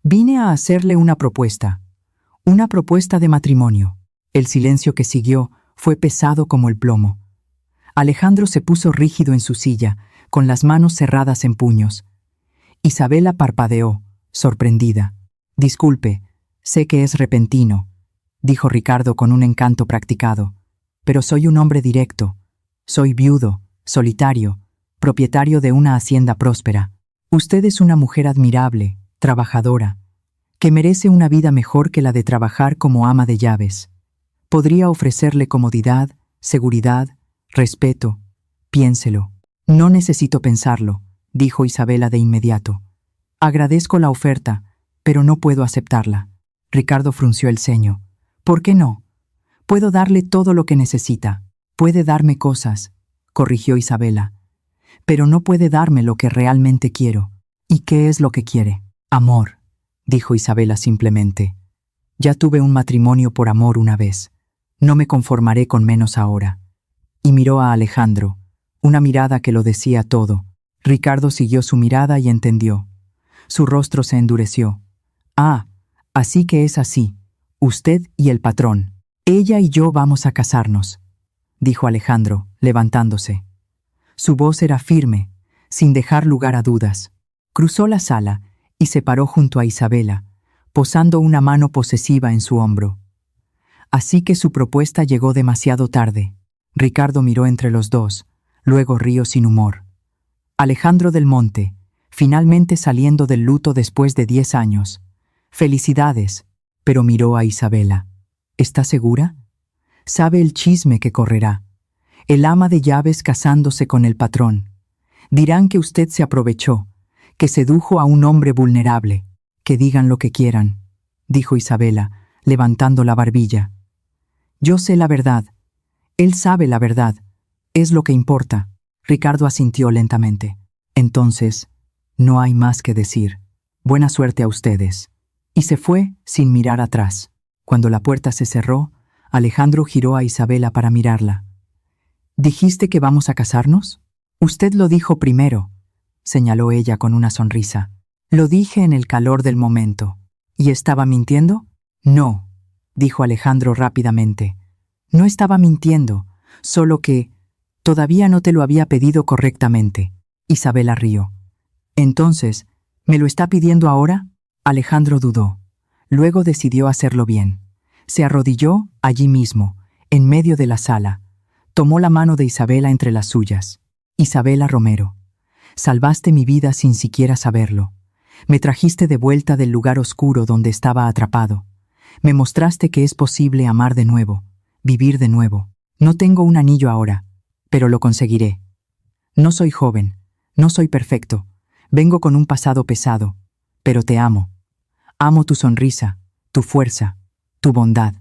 A: «Vine a hacerle una propuesta de matrimonio». El silencio que siguió fue pesado como el plomo. Alejandro se puso rígido en su silla, con las manos cerradas en puños. Isabela parpadeó, sorprendida. «Disculpe, sé que es repentino», dijo Ricardo con un encanto practicado, «pero soy un hombre directo. Soy viudo, solitario, propietario de una hacienda próspera. Usted es una mujer admirable, trabajadora, que merece una vida mejor que la de trabajar como ama de llaves. Podría ofrecerle comodidad, seguridad, respeto. Piénselo». «No necesito pensarlo», dijo Isabela de inmediato. «Agradezco la oferta, pero no puedo aceptarla». Ricardo frunció el ceño. «¿Por qué no? Puedo darle todo lo que necesita. Puede darme cosas», corrigió Isabela. «Pero no puede darme lo que realmente quiero». «¿Y qué es lo que quiere?» «Amor», dijo Isabela simplemente. «Ya tuve un matrimonio por amor una vez. No me conformaré con menos ahora». Y miró a Alejandro, una mirada que lo decía todo. Ricardo siguió su mirada y entendió. Su rostro se endureció. «Ah, así que es así. Usted y el patrón. Ella y yo vamos a casarnos», dijo Alejandro, levantándose. Su voz era firme, sin dejar lugar a dudas. Cruzó la sala y se paró junto a Isabela, posando una mano posesiva en su hombro. Así que su propuesta llegó demasiado tarde. Ricardo miró entre los dos, luego rió sin humor. Alejandro del Monte, finalmente saliendo del luto después de 10 años. «Felicidades», pero miró a Isabela. «¿Está segura? Sabe el chisme que correrá. El ama de llaves casándose con el patrón. Dirán que usted se aprovechó, que sedujo a un hombre vulnerable. Que digan lo que quieran», dijo Isabela, levantando la barbilla. «Yo sé la verdad. Él sabe la verdad. Es lo que importa». Ricardo asintió lentamente. «Entonces, no hay más que decir. Buena suerte a ustedes». Y se fue sin mirar atrás. Cuando la puerta se cerró, Alejandro giró a Isabela para mirarla. «¿Dijiste que vamos a casarnos?» «Usted lo dijo primero», señaló ella con una sonrisa. «Lo dije en el calor del momento». «¿Y estaba mintiendo?» «No», dijo Alejandro rápidamente. «No estaba mintiendo, solo que todavía no te lo había pedido correctamente». Isabela rió. «Entonces, ¿me lo está pidiendo ahora?» Alejandro dudó. Luego decidió hacerlo bien. Se arrodilló allí mismo, en medio de la sala. Tomó la mano de Isabela entre las suyas. «Isabela Romero, salvaste mi vida sin siquiera saberlo. Me trajiste de vuelta del lugar oscuro donde estaba atrapado. Me mostraste que es posible amar de nuevo, vivir de nuevo. No tengo un anillo ahora, pero lo conseguiré. No soy joven, no soy perfecto, vengo con un pasado pesado, pero te amo. Amo tu sonrisa, tu fuerza, tu bondad.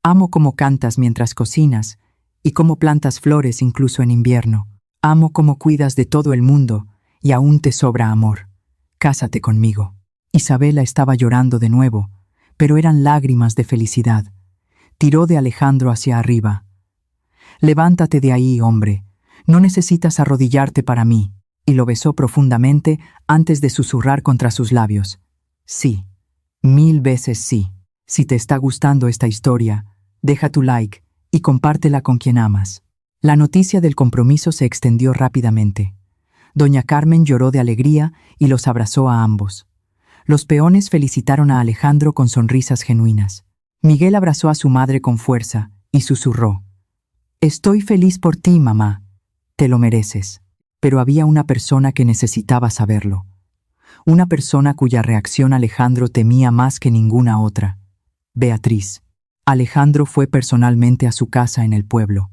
A: Amo cómo cantas mientras cocinas y cómo plantas flores incluso en invierno. Amo cómo cuidas de todo el mundo y aún te sobra amor. Cásate conmigo». Isabela estaba llorando de nuevo, pero eran lágrimas de felicidad, tiró de Alejandro hacia arriba. «Levántate de ahí, hombre. No necesitas arrodillarte para mí», y lo besó profundamente antes de susurrar contra sus labios. «Sí, 1000 veces sí. Si te está gustando esta historia, deja tu like y compártela con quien amas». La noticia del compromiso se extendió rápidamente. Doña Carmen lloró de alegría y los abrazó a ambos. Los peones felicitaron a Alejandro con sonrisas genuinas. Miguel abrazó a su madre con fuerza y susurró: «Estoy feliz por ti, mamá. Te lo mereces». Pero había una persona que necesitaba saberlo. Una persona cuya reacción Alejandro temía más que ninguna otra. Beatriz. Alejandro fue personalmente a su casa en el pueblo.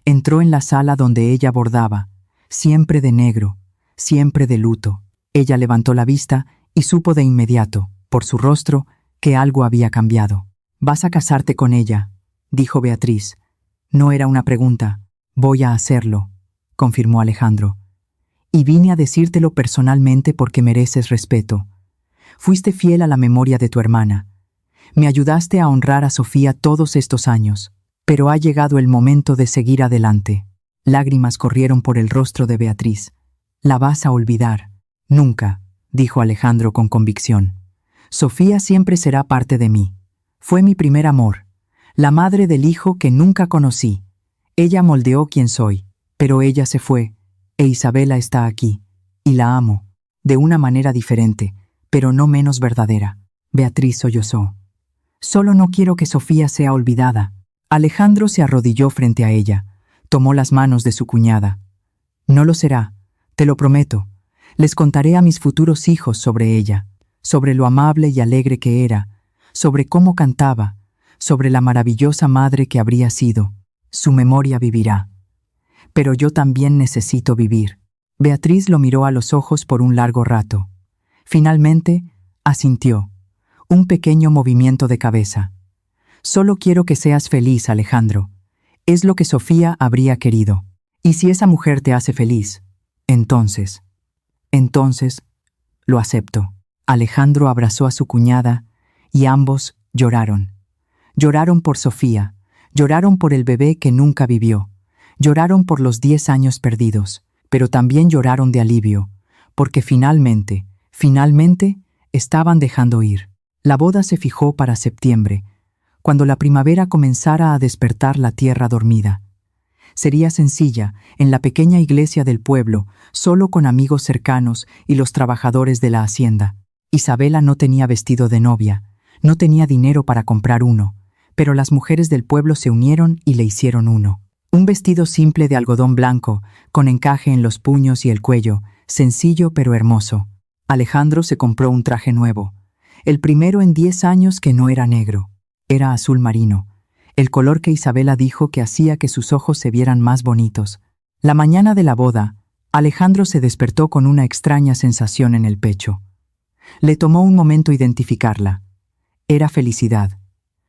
A: Entró en la sala donde ella bordaba, siempre de negro, siempre de luto. Ella levantó la vista y supo de inmediato, por su rostro, que algo había cambiado. «Vas a casarte con ella», dijo Beatriz. No era una pregunta. «Voy a hacerlo», confirmó Alejandro. «Y vine a decírtelo personalmente porque mereces respeto. Fuiste fiel a la memoria de tu hermana. Me ayudaste a honrar a Sofía todos estos años, pero ha llegado el momento de seguir adelante». Lágrimas corrieron por el rostro de Beatriz. «La vas a olvidar». «Nunca», dijo Alejandro con convicción. «Sofía siempre será parte de mí. Fue mi primer amor, la madre del hijo que nunca conocí. Ella moldeó quien soy, pero ella se fue, e Isabela está aquí, y la amo, de una manera diferente, pero no menos verdadera». Beatriz sollozó. «Solo no quiero que Sofía sea olvidada». Alejandro se arrodilló frente a ella, tomó las manos de su cuñada. «No lo será, te lo prometo. Les contaré a mis futuros hijos sobre ella, sobre lo amable y alegre que era, sobre cómo cantaba, sobre la maravillosa madre que habría sido. Su memoria vivirá. Pero yo también necesito vivir». Beatriz lo miró a los ojos por un largo rato. Finalmente, asintió. Un pequeño movimiento de cabeza. «Solo quiero que seas feliz, Alejandro. Es lo que Sofía habría querido. Y si esa mujer te hace feliz, entonces, lo acepto». Alejandro abrazó a su cuñada y ambos lloraron. Lloraron por Sofía, lloraron por el bebé que nunca vivió, lloraron por los 10 años perdidos, pero también lloraron de alivio, porque finalmente, estaban dejando ir. La boda se fijó para septiembre, cuando la primavera comenzara a despertar la tierra dormida. Sería sencilla, en la pequeña iglesia del pueblo, solo con amigos cercanos y los trabajadores de la hacienda. Isabela no tenía vestido de novia, no tenía dinero para comprar uno, pero las mujeres del pueblo se unieron y le hicieron uno. Un vestido simple de algodón blanco, con encaje en los puños y el cuello, sencillo pero hermoso. Alejandro se compró un traje nuevo, el primero en 10 años que no era negro. Era azul marino, el color que Isabela dijo que hacía que sus ojos se vieran más bonitos. La mañana de la boda, Alejandro se despertó con una extraña sensación en el pecho. Le tomó un momento identificarla. Era felicidad.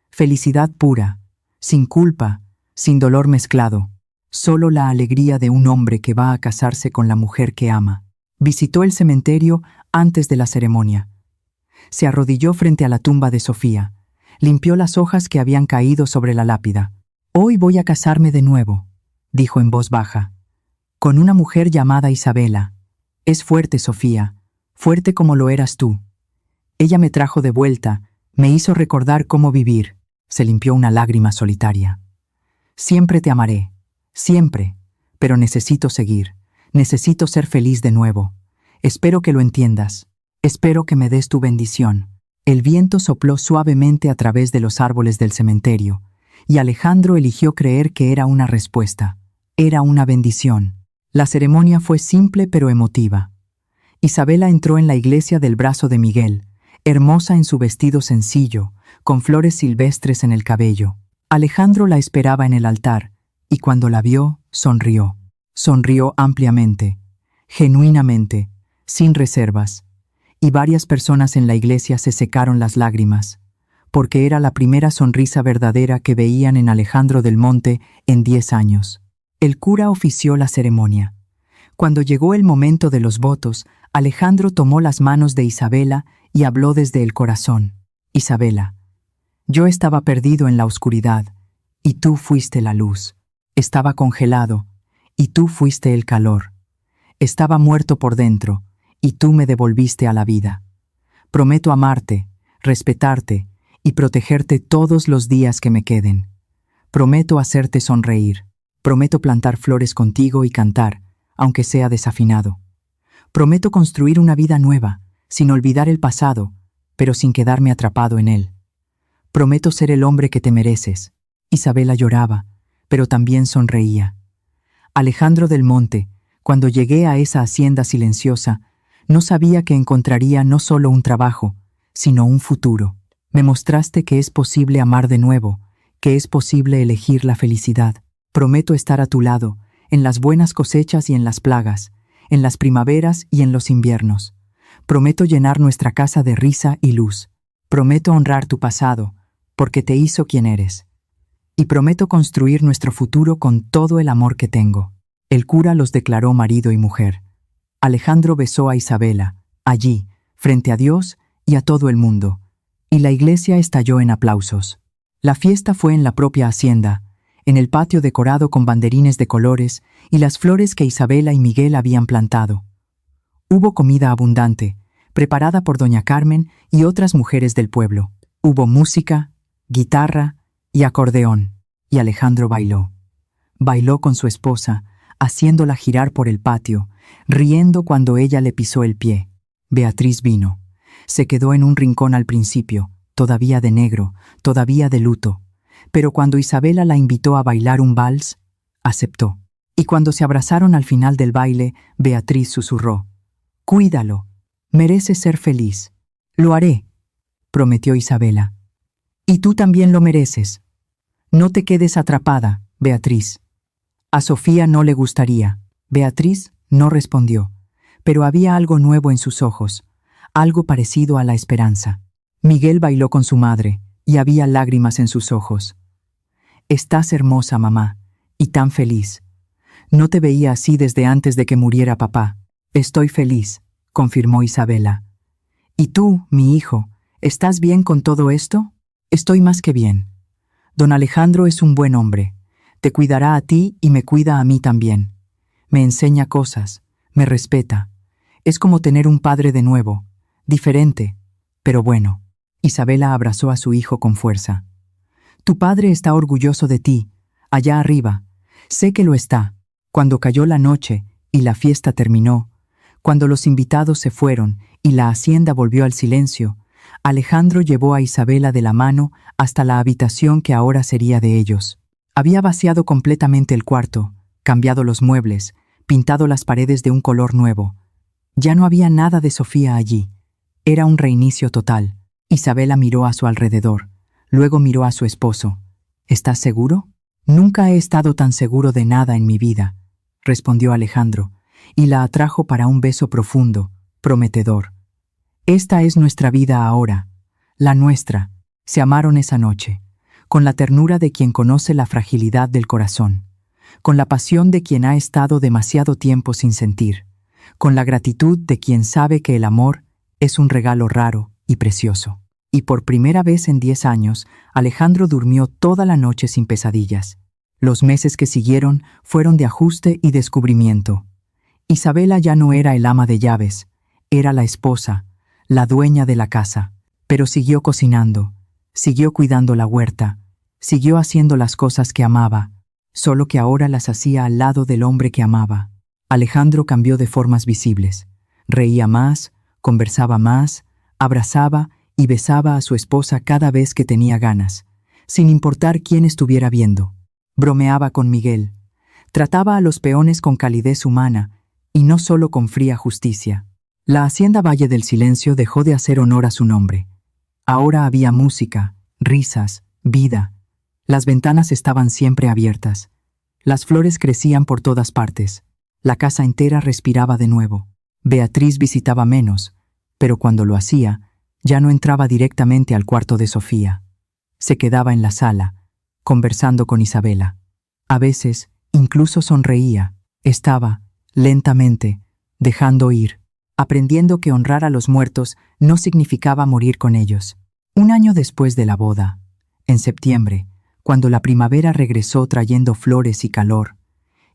A: Felicidad pura, sin culpa, sin dolor mezclado. Solo la alegría de un hombre que va a casarse con la mujer que ama. Visitó el cementerio antes de la ceremonia. Se arrodilló frente a la tumba de Sofía. Limpió las hojas que habían caído sobre la lápida. «Hoy voy a casarme de nuevo», dijo en voz baja, «con una mujer llamada Isabela. Es fuerte, Sofía, fuerte como lo eras tú. Ella me trajo de vuelta, me hizo recordar cómo vivir». Se limpió una lágrima solitaria. «Siempre te amaré, siempre, pero necesito seguir, necesito ser feliz de nuevo. Espero que lo entiendas, espero que me des tu bendición». El viento sopló suavemente a través de los árboles del cementerio, y Alejandro eligió creer que era una respuesta, era una bendición. La ceremonia fue simple pero emotiva. Isabela entró en la iglesia del brazo de Miguel, hermosa en su vestido sencillo, con flores silvestres en el cabello. Alejandro la esperaba en el altar, y cuando la vio, sonrió. Sonrió ampliamente, genuinamente, sin reservas. Y varias personas en la iglesia se secaron las lágrimas, porque era la primera sonrisa verdadera que veían en Alejandro del Monte en 10 años. El cura ofició la ceremonia. Cuando llegó el momento de los votos, Alejandro tomó las manos de Isabela y habló desde el corazón. «Isabela, yo estaba perdido en la oscuridad, y tú fuiste la luz. Estaba congelado, y tú fuiste el calor. Estaba muerto por dentro, y tú me devolviste a la vida. Prometo amarte, respetarte y protegerte todos los días que me queden. Prometo hacerte sonreír. Prometo plantar flores contigo y cantar, aunque sea desafinado. Prometo construir una vida nueva, sin olvidar el pasado, pero sin quedarme atrapado en él. Prometo ser el hombre que te mereces. Isabela lloraba, pero también sonreía. Alejandro del Monte, cuando llegué a esa hacienda silenciosa, no sabía que encontraría no solo un trabajo, sino un futuro. Me mostraste que es posible amar de nuevo, que es posible elegir la felicidad. Prometo estar a tu lado, en las buenas cosechas y en las plagas, en las primaveras y en los inviernos. Prometo llenar nuestra casa de risa y luz. Prometo honrar tu pasado, porque te hizo quien eres. Y prometo construir nuestro futuro con todo el amor que tengo. El cura los declaró marido y mujer. Alejandro besó a Isabela, allí, frente a Dios y a todo el mundo, y la iglesia estalló en aplausos. La fiesta fue en la propia hacienda, en el patio decorado con banderines de colores y las flores que Isabela y Miguel habían plantado. Hubo comida abundante, preparada por doña Carmen y otras mujeres del pueblo. Hubo música, guitarra y acordeón, y Alejandro bailó. Bailó con su esposa, haciéndola girar por el patio, riendo cuando ella le pisó el pie. Beatriz vino. Se quedó en un rincón al principio, todavía de negro, todavía de luto. Pero cuando Isabela la invitó a bailar un vals, aceptó. Y cuando se abrazaron al final del baile, Beatriz susurró: «Cuídalo, merece ser feliz». «Lo haré», prometió Isabela. «Y tú también lo mereces. No te quedes atrapada, Beatriz». A Sofía no le gustaría. Beatriz no respondió, pero había algo nuevo en sus ojos, algo parecido a la esperanza. Miguel bailó con su madre, y había lágrimas en sus ojos. «Estás hermosa, mamá, y tan feliz. No te veía así desde antes de que muriera papá». «Estoy feliz», confirmó Isabela. «¿Y tú, mi hijo, estás bien con todo esto?» «Estoy más que bien. Don Alejandro es un buen hombre. Te cuidará a ti y me cuida a mí también. Me enseña cosas, me respeta. Es como tener un padre de nuevo, diferente, pero bueno». Isabela abrazó a su hijo con fuerza. «Tu padre está orgulloso de ti, allá arriba. Sé que lo está». Cuando cayó la noche y la fiesta terminó, cuando los invitados se fueron y la hacienda volvió al silencio, Alejandro llevó a Isabela de la mano hasta la habitación que ahora sería de ellos. Había vaciado completamente el cuarto, cambiado los muebles, pintado las paredes de un color nuevo. Ya no había nada de Sofía allí. Era un reinicio total. Isabela miró a su alrededor, luego miró a su esposo. «¿Estás seguro?» «Nunca he estado tan seguro de nada en mi vida», respondió Alejandro, y la atrajo para un beso profundo, prometedor. «Esta es nuestra vida ahora, la nuestra». Se amaron esa noche, con la ternura de quien conoce la fragilidad del corazón, con la pasión de quien ha estado demasiado tiempo sin sentir, con la gratitud de quien sabe que el amor es un regalo raro y precioso. Y por primera vez en 10 años, Alejandro durmió toda la noche sin pesadillas. Los meses que siguieron fueron de ajuste y descubrimiento. Isabela ya no era el ama de llaves, era la esposa, la dueña de la casa, pero siguió cocinando, siguió cuidando la huerta, siguió haciendo las cosas que amaba, solo que ahora las hacía al lado del hombre que amaba. Alejandro cambió de formas visibles. Reía más, conversaba más, abrazaba y besaba a su esposa cada vez que tenía ganas, sin importar quién estuviera viendo. Bromeaba con Miguel. Trataba a los peones con calidez humana y no solo con fría justicia. La hacienda Valle del Silencio dejó de hacer honor a su nombre. Ahora había música, risas, vida. Las ventanas estaban siempre abiertas. Las flores crecían por todas partes. La casa entera respiraba de nuevo. Beatriz visitaba menos, pero cuando lo hacía, ya no entraba directamente al cuarto de Sofía. Se quedaba en la sala, conversando con Isabela. A veces, incluso sonreía. Estaba, lentamente, dejando ir, aprendiendo que honrar a los muertos no significaba morir con ellos. Un año después de la boda, en septiembre, Cuando la primavera regresó trayendo flores y calor,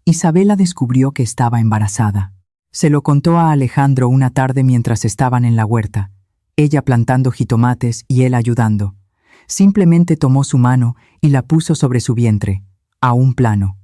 A: Isabela descubrió que estaba embarazada. Se lo contó a Alejandro una tarde mientras estaban en la huerta, ella plantando jitomates y él ayudando. Simplemente tomó su mano y la puso sobre su vientre, a un plano.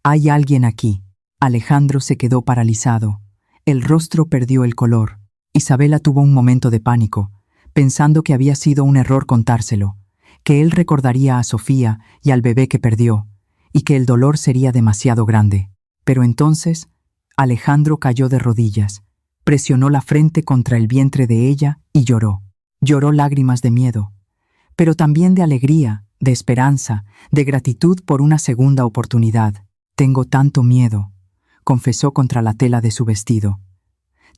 A: «Hay alguien aquí». Alejandro se quedó paralizado. El rostro perdió el color. Isabela tuvo un momento de pánico, pensando que había sido un error contárselo, que él recordaría a Sofía y al bebé que perdió, y que el dolor sería demasiado grande. Pero entonces, Alejandro cayó de rodillas, presionó la frente contra el vientre de ella y lloró. Lloró lágrimas de miedo, pero también de alegría, de esperanza, de gratitud por una segunda oportunidad. «Tengo tanto miedo», confesó contra la tela de su vestido.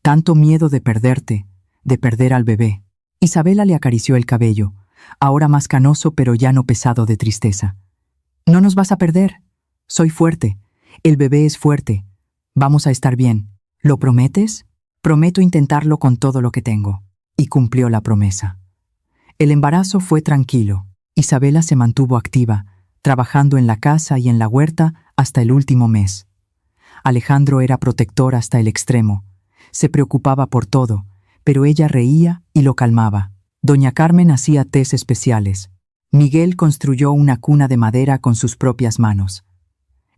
A: «Tanto miedo de perderte, de perder al bebé». Isabela le acarició el cabello, ahora más canoso pero ya no pesado de tristeza. «No nos vas a perder. Soy fuerte. El bebé es fuerte. Vamos a estar bien. ¿Lo prometes?» «Prometo intentarlo con todo lo que tengo». Y cumplió la promesa. El embarazo fue tranquilo. Isabela se mantuvo activa, trabajando en la casa y en la huerta hasta el último mes. Alejandro era protector hasta el extremo. Se preocupaba por todo, pero ella reía y lo calmaba. Doña Carmen hacía tés especiales. Miguel construyó una cuna de madera con sus propias manos.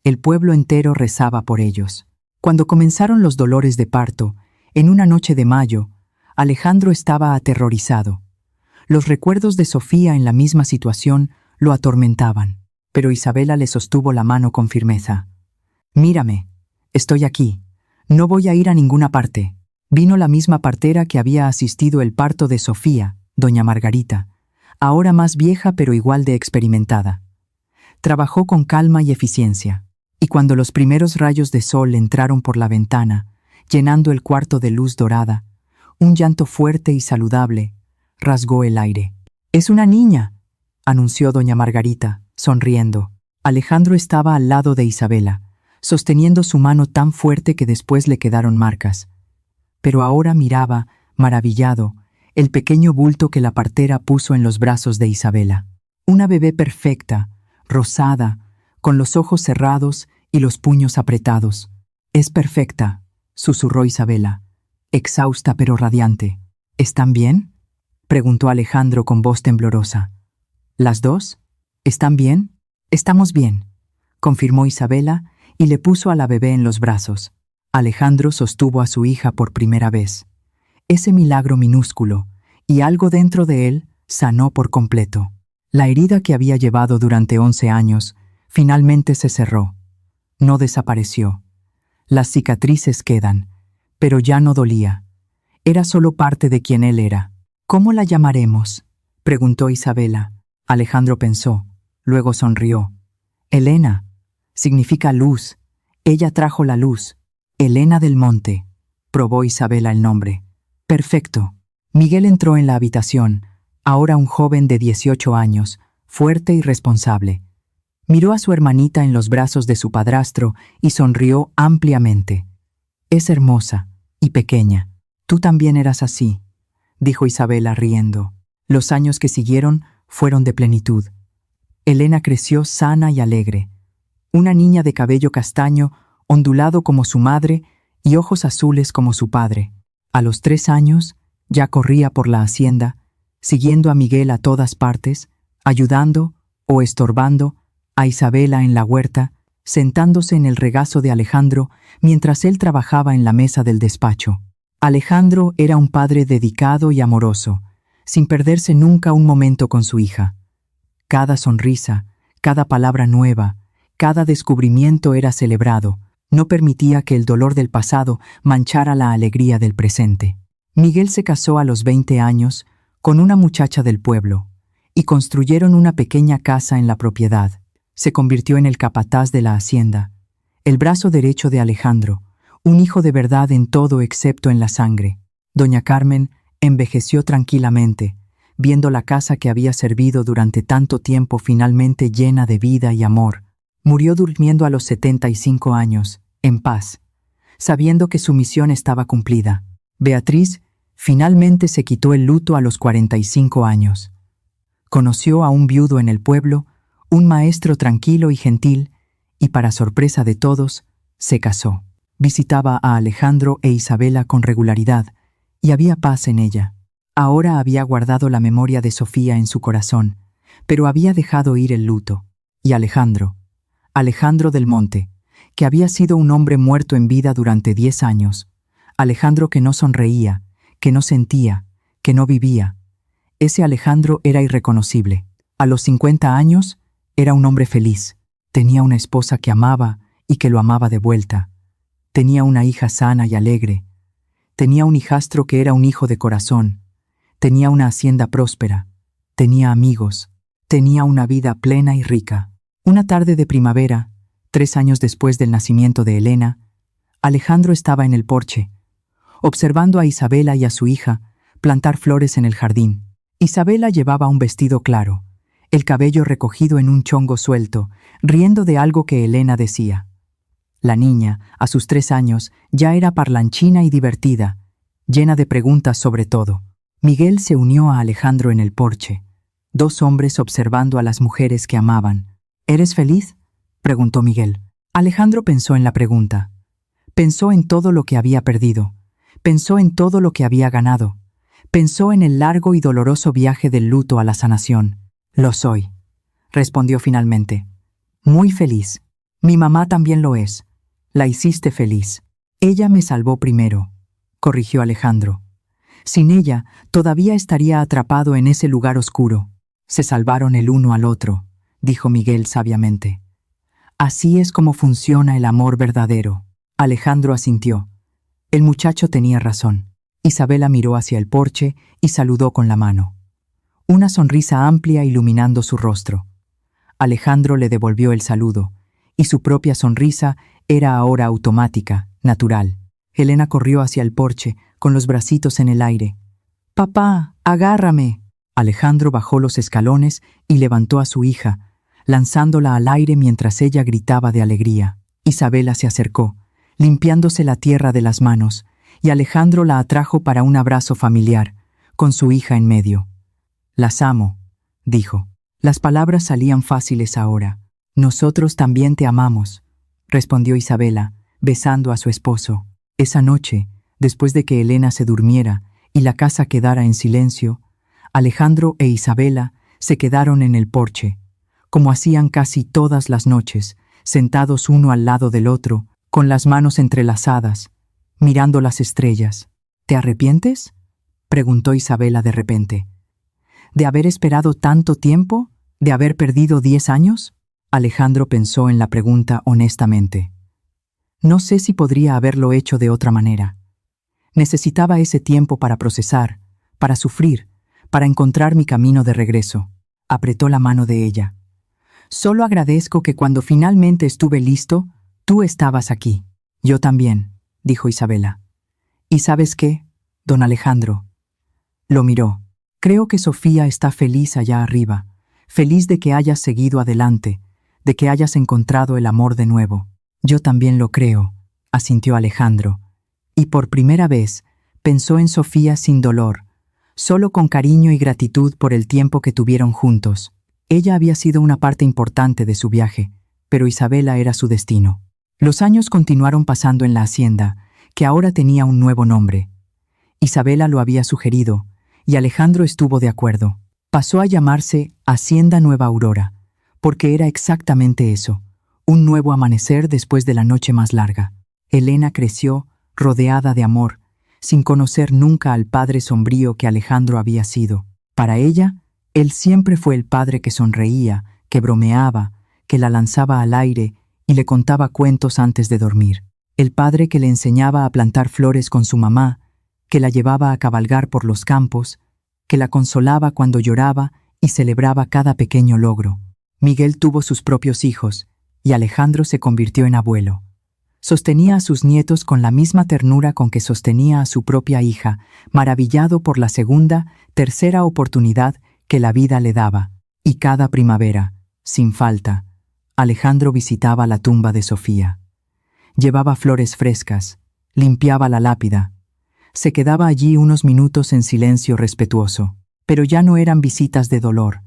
A: El pueblo entero rezaba por ellos. Cuando comenzaron los dolores de parto, en una noche de mayo, Alejandro estaba aterrorizado. Los recuerdos de Sofía en la misma situación lo atormentaban, pero Isabela le sostuvo la mano con firmeza. «Mírame, estoy aquí. No voy a ir a ninguna parte». Vino la misma partera que había asistido el parto de Sofía, doña Margarita, ahora más vieja pero igual de experimentada. Trabajó con calma y eficiencia, y cuando los primeros rayos de sol entraron por la ventana, llenando el cuarto de luz dorada, un llanto fuerte y saludable rasgó el aire. «Es una niña», anunció doña Margarita, sonriendo. Alejandro estaba al lado de Isabela, sosteniendo su mano tan fuerte que después le quedaron marcas. Pero ahora miraba, maravillado, el pequeño bulto que la partera puso en los brazos de Isabela. Una bebé perfecta, rosada, con los ojos cerrados y los puños apretados. «Es perfecta», susurró Isabela, exhausta pero radiante. «¿Están bien?», preguntó Alejandro con voz temblorosa. «¿Las dos? ¿Están bien?» «Estamos bien», confirmó Isabela y le puso a la bebé en los brazos. Alejandro sostuvo a su hija por primera vez. Ese milagro minúsculo, y algo dentro de él, sanó por completo. La herida que había llevado durante 11 años finalmente se cerró. No desapareció. Las cicatrices quedan, pero ya no dolía. Era solo parte de quien él era. «¿Cómo la llamaremos?», preguntó Isabela. Alejandro pensó, luego sonrió. «Elena. Significa luz. Ella trajo la luz. Elena del Monte», probó Isabela el nombre. «Perfecto». Miguel entró en la habitación, ahora un joven de 18 años, fuerte y responsable. Miró a su hermanita en los brazos de su padrastro y sonrió ampliamente. «Es hermosa y pequeña. Tú también eras así», dijo Isabela riendo. Los años que siguieron fueron de plenitud. Elena creció sana y alegre. Una niña de cabello castaño, ondulado como su madre y ojos azules como su padre. A los 3 años, ya corría por la hacienda, siguiendo a Miguel a todas partes, ayudando o estorbando a Isabela en la huerta, sentándose en el regazo de Alejandro mientras él trabajaba en la mesa del despacho. Alejandro era un padre dedicado y amoroso, sin perderse nunca un momento con su hija. Cada sonrisa, cada palabra nueva, cada descubrimiento era celebrado. No permitía que el dolor del pasado manchara la alegría del presente. Miguel se casó a los 20 años con una muchacha del pueblo y construyeron una pequeña casa en la propiedad. Se convirtió en el capataz de la hacienda, el brazo derecho de Alejandro, un hijo de verdad en todo excepto en la sangre. Doña Carmen envejeció tranquilamente, viendo la casa que había servido durante tanto tiempo finalmente llena de vida y amor. Murió durmiendo a los 75 años, en paz, sabiendo que su misión estaba cumplida. Beatriz finalmente se quitó el luto a los 45 años. Conoció a un viudo en el pueblo, un maestro tranquilo y gentil, y para sorpresa de todos, se casó. Visitaba a Alejandro e Isabela con regularidad, y había paz en ella. Ahora había guardado la memoria de Sofía en su corazón, pero había dejado ir el luto. Y Alejandro del Monte, que había sido un hombre muerto en vida durante 10 años, Alejandro que no sonreía, que no sentía, que no vivía. Ese Alejandro era irreconocible. A los 50 años, era un hombre feliz. Tenía una esposa que amaba y que lo amaba de vuelta. Tenía una hija sana y alegre. Tenía un hijastro que era un hijo de corazón. Tenía una hacienda próspera. Tenía amigos. Tenía una vida plena y rica. Una tarde de primavera, 3 años después del nacimiento de Elena, Alejandro estaba en el porche, observando a Isabela y a su hija plantar flores en el jardín. Isabela llevaba un vestido claro, el cabello recogido en un chongo suelto, riendo de algo que Elena decía. La niña, a sus 3 años, ya era parlanchina y divertida, llena de preguntas sobre todo. Miguel se unió a Alejandro en el porche, 2 hombres observando a las mujeres que amaban. ¿Eres feliz?, preguntó Miguel. Alejandro pensó en la pregunta. Pensó en todo lo que había perdido. Pensó en todo lo que había ganado. Pensó en el largo y doloroso viaje del luto a la sanación. «Lo soy», respondió finalmente. «Muy feliz. Mi mamá también lo es. La hiciste feliz». «Ella me salvó primero», corrigió Alejandro. «Sin ella, todavía estaría atrapado en ese lugar oscuro». «Se salvaron el uno al otro», dijo Miguel sabiamente. «Así es como funciona el amor verdadero». Alejandro asintió. El muchacho tenía razón. Isabela miró hacia el porche y saludó con la mano. Una sonrisa amplia iluminando su rostro. Alejandro le devolvió el saludo, y su propia sonrisa era ahora automática, natural. Elena corrió hacia el porche, con los bracitos en el aire. «¡Papá, agárrame!». Alejandro bajó los escalones y levantó a su hija, lanzándola al aire mientras ella gritaba de alegría. Isabela se acercó, limpiándose la tierra de las manos, y Alejandro la atrajo para un abrazo familiar, con su hija en medio. «Las amo», dijo. Las palabras salían fáciles ahora. «Nosotros también te amamos», respondió Isabela, besando a su esposo. Esa noche, después de que Elena se durmiera y la casa quedara en silencio, Alejandro e Isabela se quedaron en el porche, como hacían casi todas las noches, sentados uno al lado del otro, con las manos entrelazadas, mirando las estrellas. «¿Te arrepientes?», preguntó Isabela de repente. «¿De haber esperado tanto tiempo? ¿De haber perdido 10 años?» Alejandro pensó en la pregunta honestamente. No sé si podría haberlo hecho de otra manera. Necesitaba ese tiempo para procesar, para sufrir, para encontrar mi camino de regreso. Apretó la mano de ella. «Solo agradezco que cuando finalmente estuve listo, tú estabas aquí». «Yo también», dijo Isabela. «¿Y sabes qué, don Alejandro?». Lo miró. «Creo que Sofía está feliz allá arriba, feliz de que hayas seguido adelante, de que hayas encontrado el amor de nuevo». «Yo también lo creo», asintió Alejandro, y por primera vez pensó en Sofía sin dolor, solo con cariño y gratitud por el tiempo que tuvieron juntos. Ella había sido una parte importante de su viaje, pero Isabela era su destino. Los años continuaron pasando en la hacienda, que ahora tenía un nuevo nombre. Isabela lo había sugerido, y Alejandro estuvo de acuerdo. Pasó a llamarse Hacienda Nueva Aurora, porque era exactamente eso, un nuevo amanecer después de la noche más larga. Elena creció, rodeada de amor, sin conocer nunca al padre sombrío que Alejandro había sido. Para ella, él siempre fue el padre que sonreía, que bromeaba, que la lanzaba al aire y le contaba cuentos antes de dormir. El padre que le enseñaba a plantar flores con su mamá, que la llevaba a cabalgar por los campos, que la consolaba cuando lloraba y celebraba cada pequeño logro. Miguel tuvo sus propios hijos, y Alejandro se convirtió en abuelo. Sostenía a sus nietos con la misma ternura con que sostenía a su propia hija, maravillado por la segunda, tercera oportunidad que la vida le daba. Y cada primavera, sin falta, Alejandro visitaba la tumba de Sofía. Llevaba flores frescas, limpiaba la lápida. Se quedaba allí unos minutos en silencio respetuoso. Pero ya no eran visitas de dolor,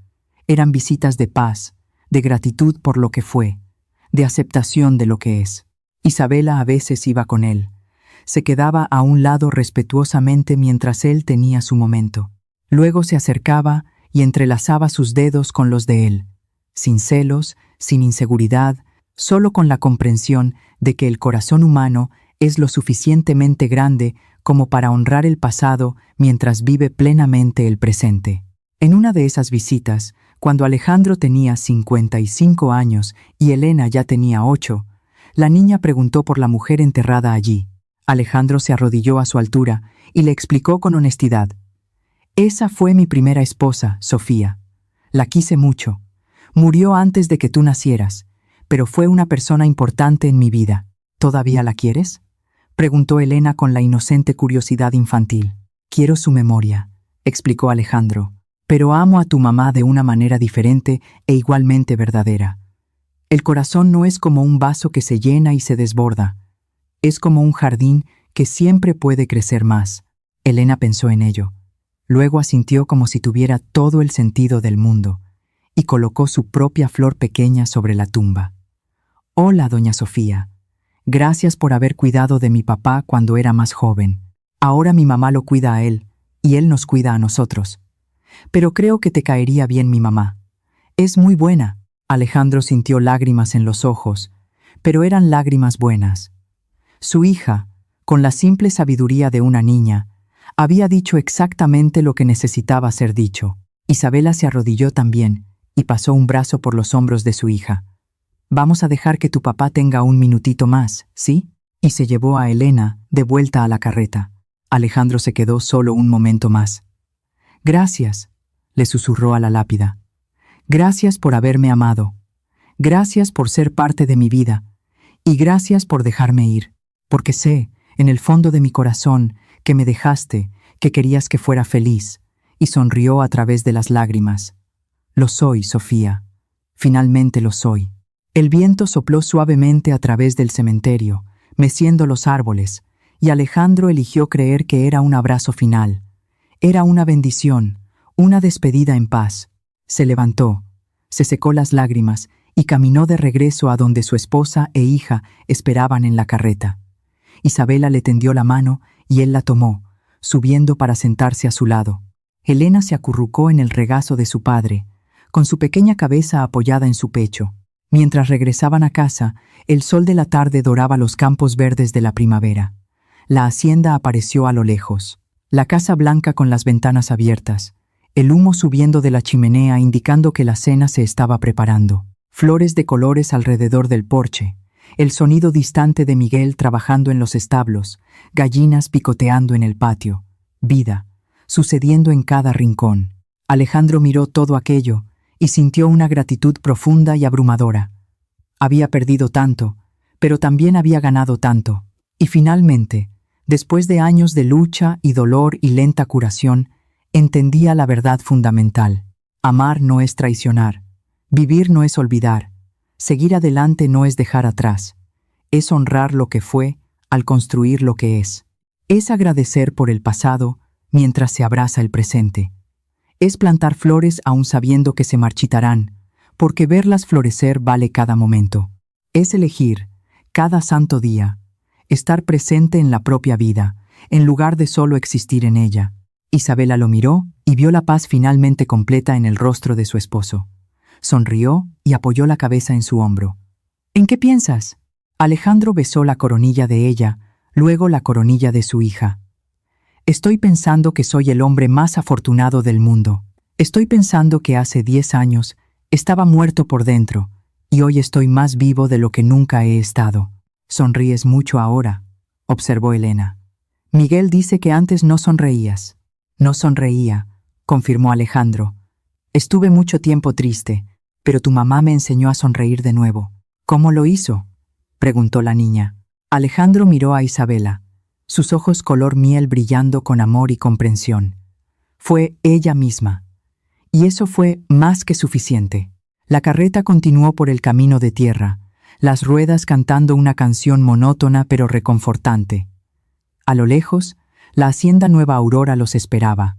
A: eran visitas de paz, de gratitud por lo que fue, de aceptación de lo que es. Isabela a veces iba con él. Se quedaba a un lado respetuosamente mientras él tenía su momento. Luego se acercaba y entrelazaba sus dedos con los de él, sin celos, sin inseguridad, solo con la comprensión de que el corazón humano es lo suficientemente grande como para honrar el pasado mientras vive plenamente el presente. En una de esas visitas, cuando Alejandro tenía 55 años y Elena ya tenía 8, la niña preguntó por la mujer enterrada allí. Alejandro se arrodilló a su altura y le explicó con honestidad: «Esa fue mi primera esposa, Sofía. La quise mucho. Murió antes de que tú nacieras, pero fue una persona importante en mi vida. ¿Todavía la quieres?», preguntó Elena con la inocente curiosidad infantil. «Quiero su memoria», explicó Alejandro, «pero amo a tu mamá de una manera diferente e igualmente verdadera. El corazón no es como un vaso que se llena y se desborda. Es como un jardín que siempre puede crecer más». Elena pensó en ello. Luego asintió como si tuviera todo el sentido del mundo y colocó su propia flor pequeña sobre la tumba. «Hola, doña Sofía. Gracias por haber cuidado de mi papá cuando era más joven. Ahora mi mamá lo cuida a él y él nos cuida a nosotros. Pero creo que te caería bien mi mamá. Es muy buena». Alejandro sintió lágrimas en los ojos, pero eran lágrimas buenas. Su hija, con la simple sabiduría de una niña, había dicho exactamente lo que necesitaba ser dicho. Isabela se arrodilló también y pasó un brazo por los hombros de su hija. «Vamos a dejar que tu papá tenga un minutito más, ¿sí?», y se llevó a Elena de vuelta a la carreta. Alejandro se quedó solo un momento más. «Gracias», le susurró a la lápida. «Gracias por haberme amado. Gracias por ser parte de mi vida. Y gracias por dejarme ir. Porque sé, en el fondo de mi corazón, que me dejaste, que querías que fuera feliz». Y sonrió a través de las lágrimas. «Lo soy, Sofía. Finalmente lo soy». El viento sopló suavemente a través del cementerio, meciendo los árboles, y Alejandro eligió creer que era un abrazo final. Era una bendición, una despedida en paz. Se levantó, se secó las lágrimas y caminó de regreso a donde su esposa e hija esperaban en la carreta. Isabela le tendió la mano y él la tomó, subiendo para sentarse a su lado. Elena se acurrucó en el regazo de su padre, con su pequeña cabeza apoyada en su pecho. Mientras regresaban a casa, el sol de la tarde doraba los campos verdes de la primavera. La hacienda apareció a lo lejos. La casa blanca con las ventanas abiertas, el humo subiendo de la chimenea indicando que la cena se estaba preparando. Flores de colores alrededor del porche, el sonido distante de Miguel trabajando en los establos, gallinas picoteando en el patio. Vida, sucediendo en cada rincón. Alejandro miró todo aquello y sintió una gratitud profunda y abrumadora. Había perdido tanto, pero también había ganado tanto. Y finalmente, después de años de lucha y dolor y lenta curación, entendía la verdad fundamental. Amar no es traicionar. Vivir no es olvidar. Seguir adelante no es dejar atrás. Es honrar lo que fue al construir lo que es. Es agradecer por el pasado mientras se abraza el presente. Es plantar flores aún sabiendo que se marchitarán, porque verlas florecer vale cada momento. Es elegir, cada santo día, estar presente en la propia vida, en lugar de solo existir en ella. Isabela lo miró y vio la paz finalmente completa en el rostro de su esposo. Sonrió y apoyó la cabeza en su hombro. «¿En qué piensas?». Alejandro besó la coronilla de ella, luego la coronilla de su hija. «Estoy pensando que soy el hombre más afortunado del mundo. Estoy pensando que hace 10 años estaba muerto por dentro y hoy estoy más vivo de lo que nunca he estado». «Sonríes mucho ahora», observó Elena. «Miguel dice que antes no sonreías». «No sonreía», confirmó Alejandro. «Estuve mucho tiempo triste, pero tu mamá me enseñó a sonreír de nuevo». «¿Cómo lo hizo?», preguntó la niña. Alejandro miró a Isabela, sus ojos color miel brillando con amor y comprensión. Fue ella misma. Y eso fue más que suficiente. La carreta continuó por el camino de tierra, las ruedas cantando una canción monótona pero reconfortante. A lo lejos, la hacienda Nueva Aurora los esperaba.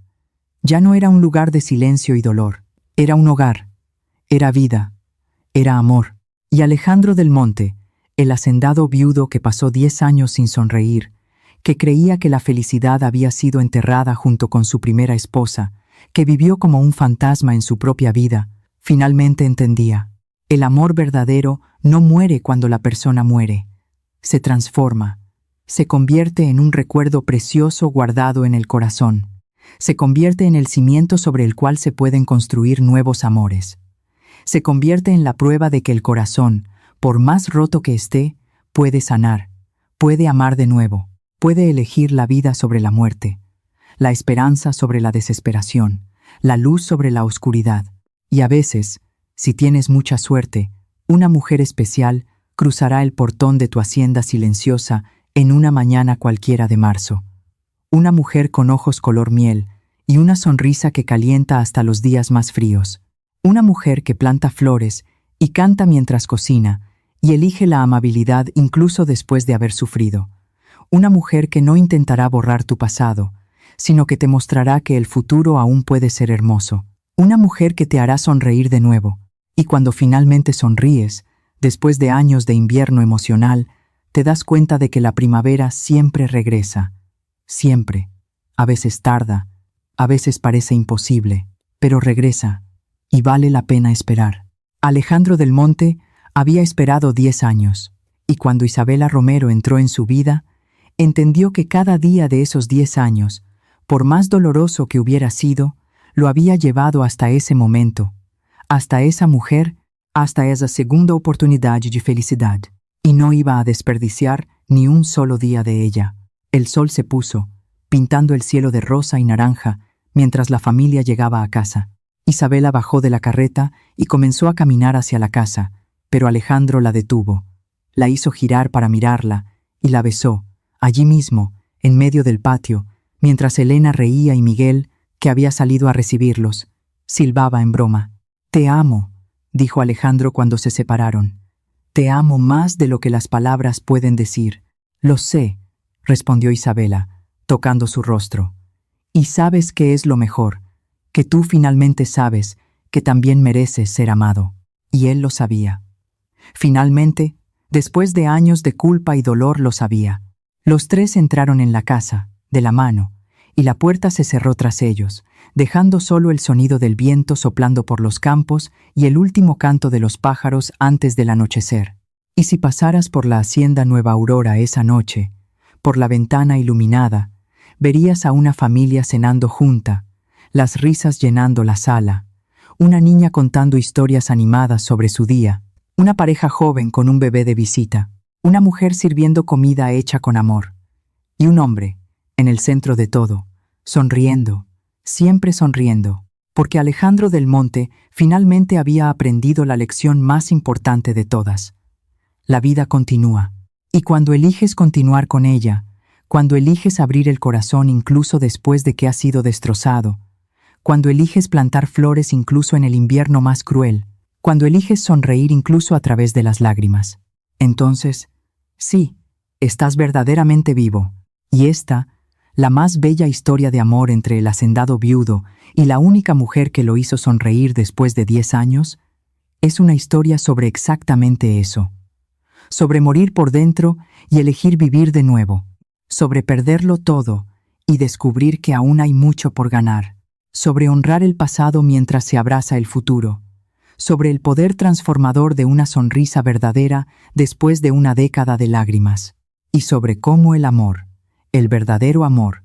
A: Ya no era un lugar de silencio y dolor. Era un hogar. Era vida. era amor. Y Alejandro del Monte, el hacendado viudo que pasó 10 años sin sonreír, que creía que la felicidad había sido enterrada junto con su primera esposa, que vivió como un fantasma en su propia vida, finalmente entendía. El amor verdadero no muere cuando la persona muere. Se transforma. Se convierte en un recuerdo precioso guardado en el corazón. Se convierte en el cimiento sobre el cual se pueden construir nuevos amores. Se convierte en la prueba de que el corazón, por más roto que esté, puede sanar, puede amar de nuevo, puede elegir la vida sobre la muerte, la esperanza sobre la desesperación, la luz sobre la oscuridad. Y a veces, si tienes mucha suerte, una mujer especial cruzará el portón de tu hacienda silenciosa en una mañana cualquiera de marzo. Una mujer con ojos color miel y una sonrisa que calienta hasta los días más fríos. Una mujer que planta flores y canta mientras cocina y elige la amabilidad incluso después de haber sufrido. Una mujer que no intentará borrar tu pasado, sino que te mostrará que el futuro aún puede ser hermoso. Una mujer que te hará sonreír de nuevo, y cuando finalmente sonríes, después de años de invierno emocional, te das cuenta de que la primavera siempre regresa. Siempre. A veces tarda, a veces parece imposible, pero regresa, y vale la pena esperar. Alejandro del Monte había esperado 10 años, y cuando Isabela Romero entró en su vida, entendió que cada día de esos 10 años, por más doloroso que hubiera sido, lo había llevado hasta ese momento, hasta esa mujer, hasta esa segunda oportunidad de felicidad, y no iba a desperdiciar ni un solo día de ella. El sol se puso, pintando el cielo de rosa y naranja, mientras la familia llegaba a casa. Isabela bajó de la carreta y comenzó a caminar hacia la casa, pero Alejandro la detuvo. La hizo girar para mirarla y la besó, allí mismo, en medio del patio, mientras Elena reía y Miguel, que había salido a recibirlos, silbaba en broma. «Te amo», dijo Alejandro cuando se separaron. «Te amo más de lo que las palabras pueden decir». «Lo sé», respondió Isabela, tocando su rostro. «Y sabes qué es lo mejor, que tú finalmente sabes que también mereces ser amado». Y él lo sabía. Finalmente, después de años de culpa y dolor, lo sabía. Los tres entraron en la casa, de la mano, y la puerta se cerró tras ellos, dejando solo el sonido del viento soplando por los campos y el último canto de los pájaros antes del anochecer. Y si pasaras por la hacienda Nueva Aurora esa noche, por la ventana iluminada, verías a una familia cenando junta, las risas llenando la sala, una niña contando historias animadas sobre su día, una pareja joven con un bebé de visita, una mujer sirviendo comida hecha con amor, y un hombre, en el centro de todo, sonriendo, siempre sonriendo, porque Alejandro del Monte finalmente había aprendido la lección más importante de todas. La vida continúa, y cuando eliges continuar con ella, cuando eliges abrir el corazón incluso después de que ha sido destrozado, cuando eliges plantar flores incluso en el invierno más cruel, cuando eliges sonreír incluso a través de las lágrimas, entonces, sí, estás verdaderamente vivo, y esta, la más bella historia de amor entre el hacendado viudo y la única mujer que lo hizo sonreír después de 10 años, es una historia sobre exactamente eso. Sobre morir por dentro y elegir vivir de nuevo. Sobre perderlo todo y descubrir que aún hay mucho por ganar. Sobre honrar el pasado mientras se abraza el futuro. Sobre el poder transformador de una sonrisa verdadera después de una década de lágrimas. Y sobre cómo el amor, el verdadero amor,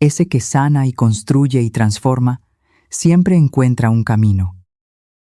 A: ese que sana y construye y transforma, siempre encuentra un camino.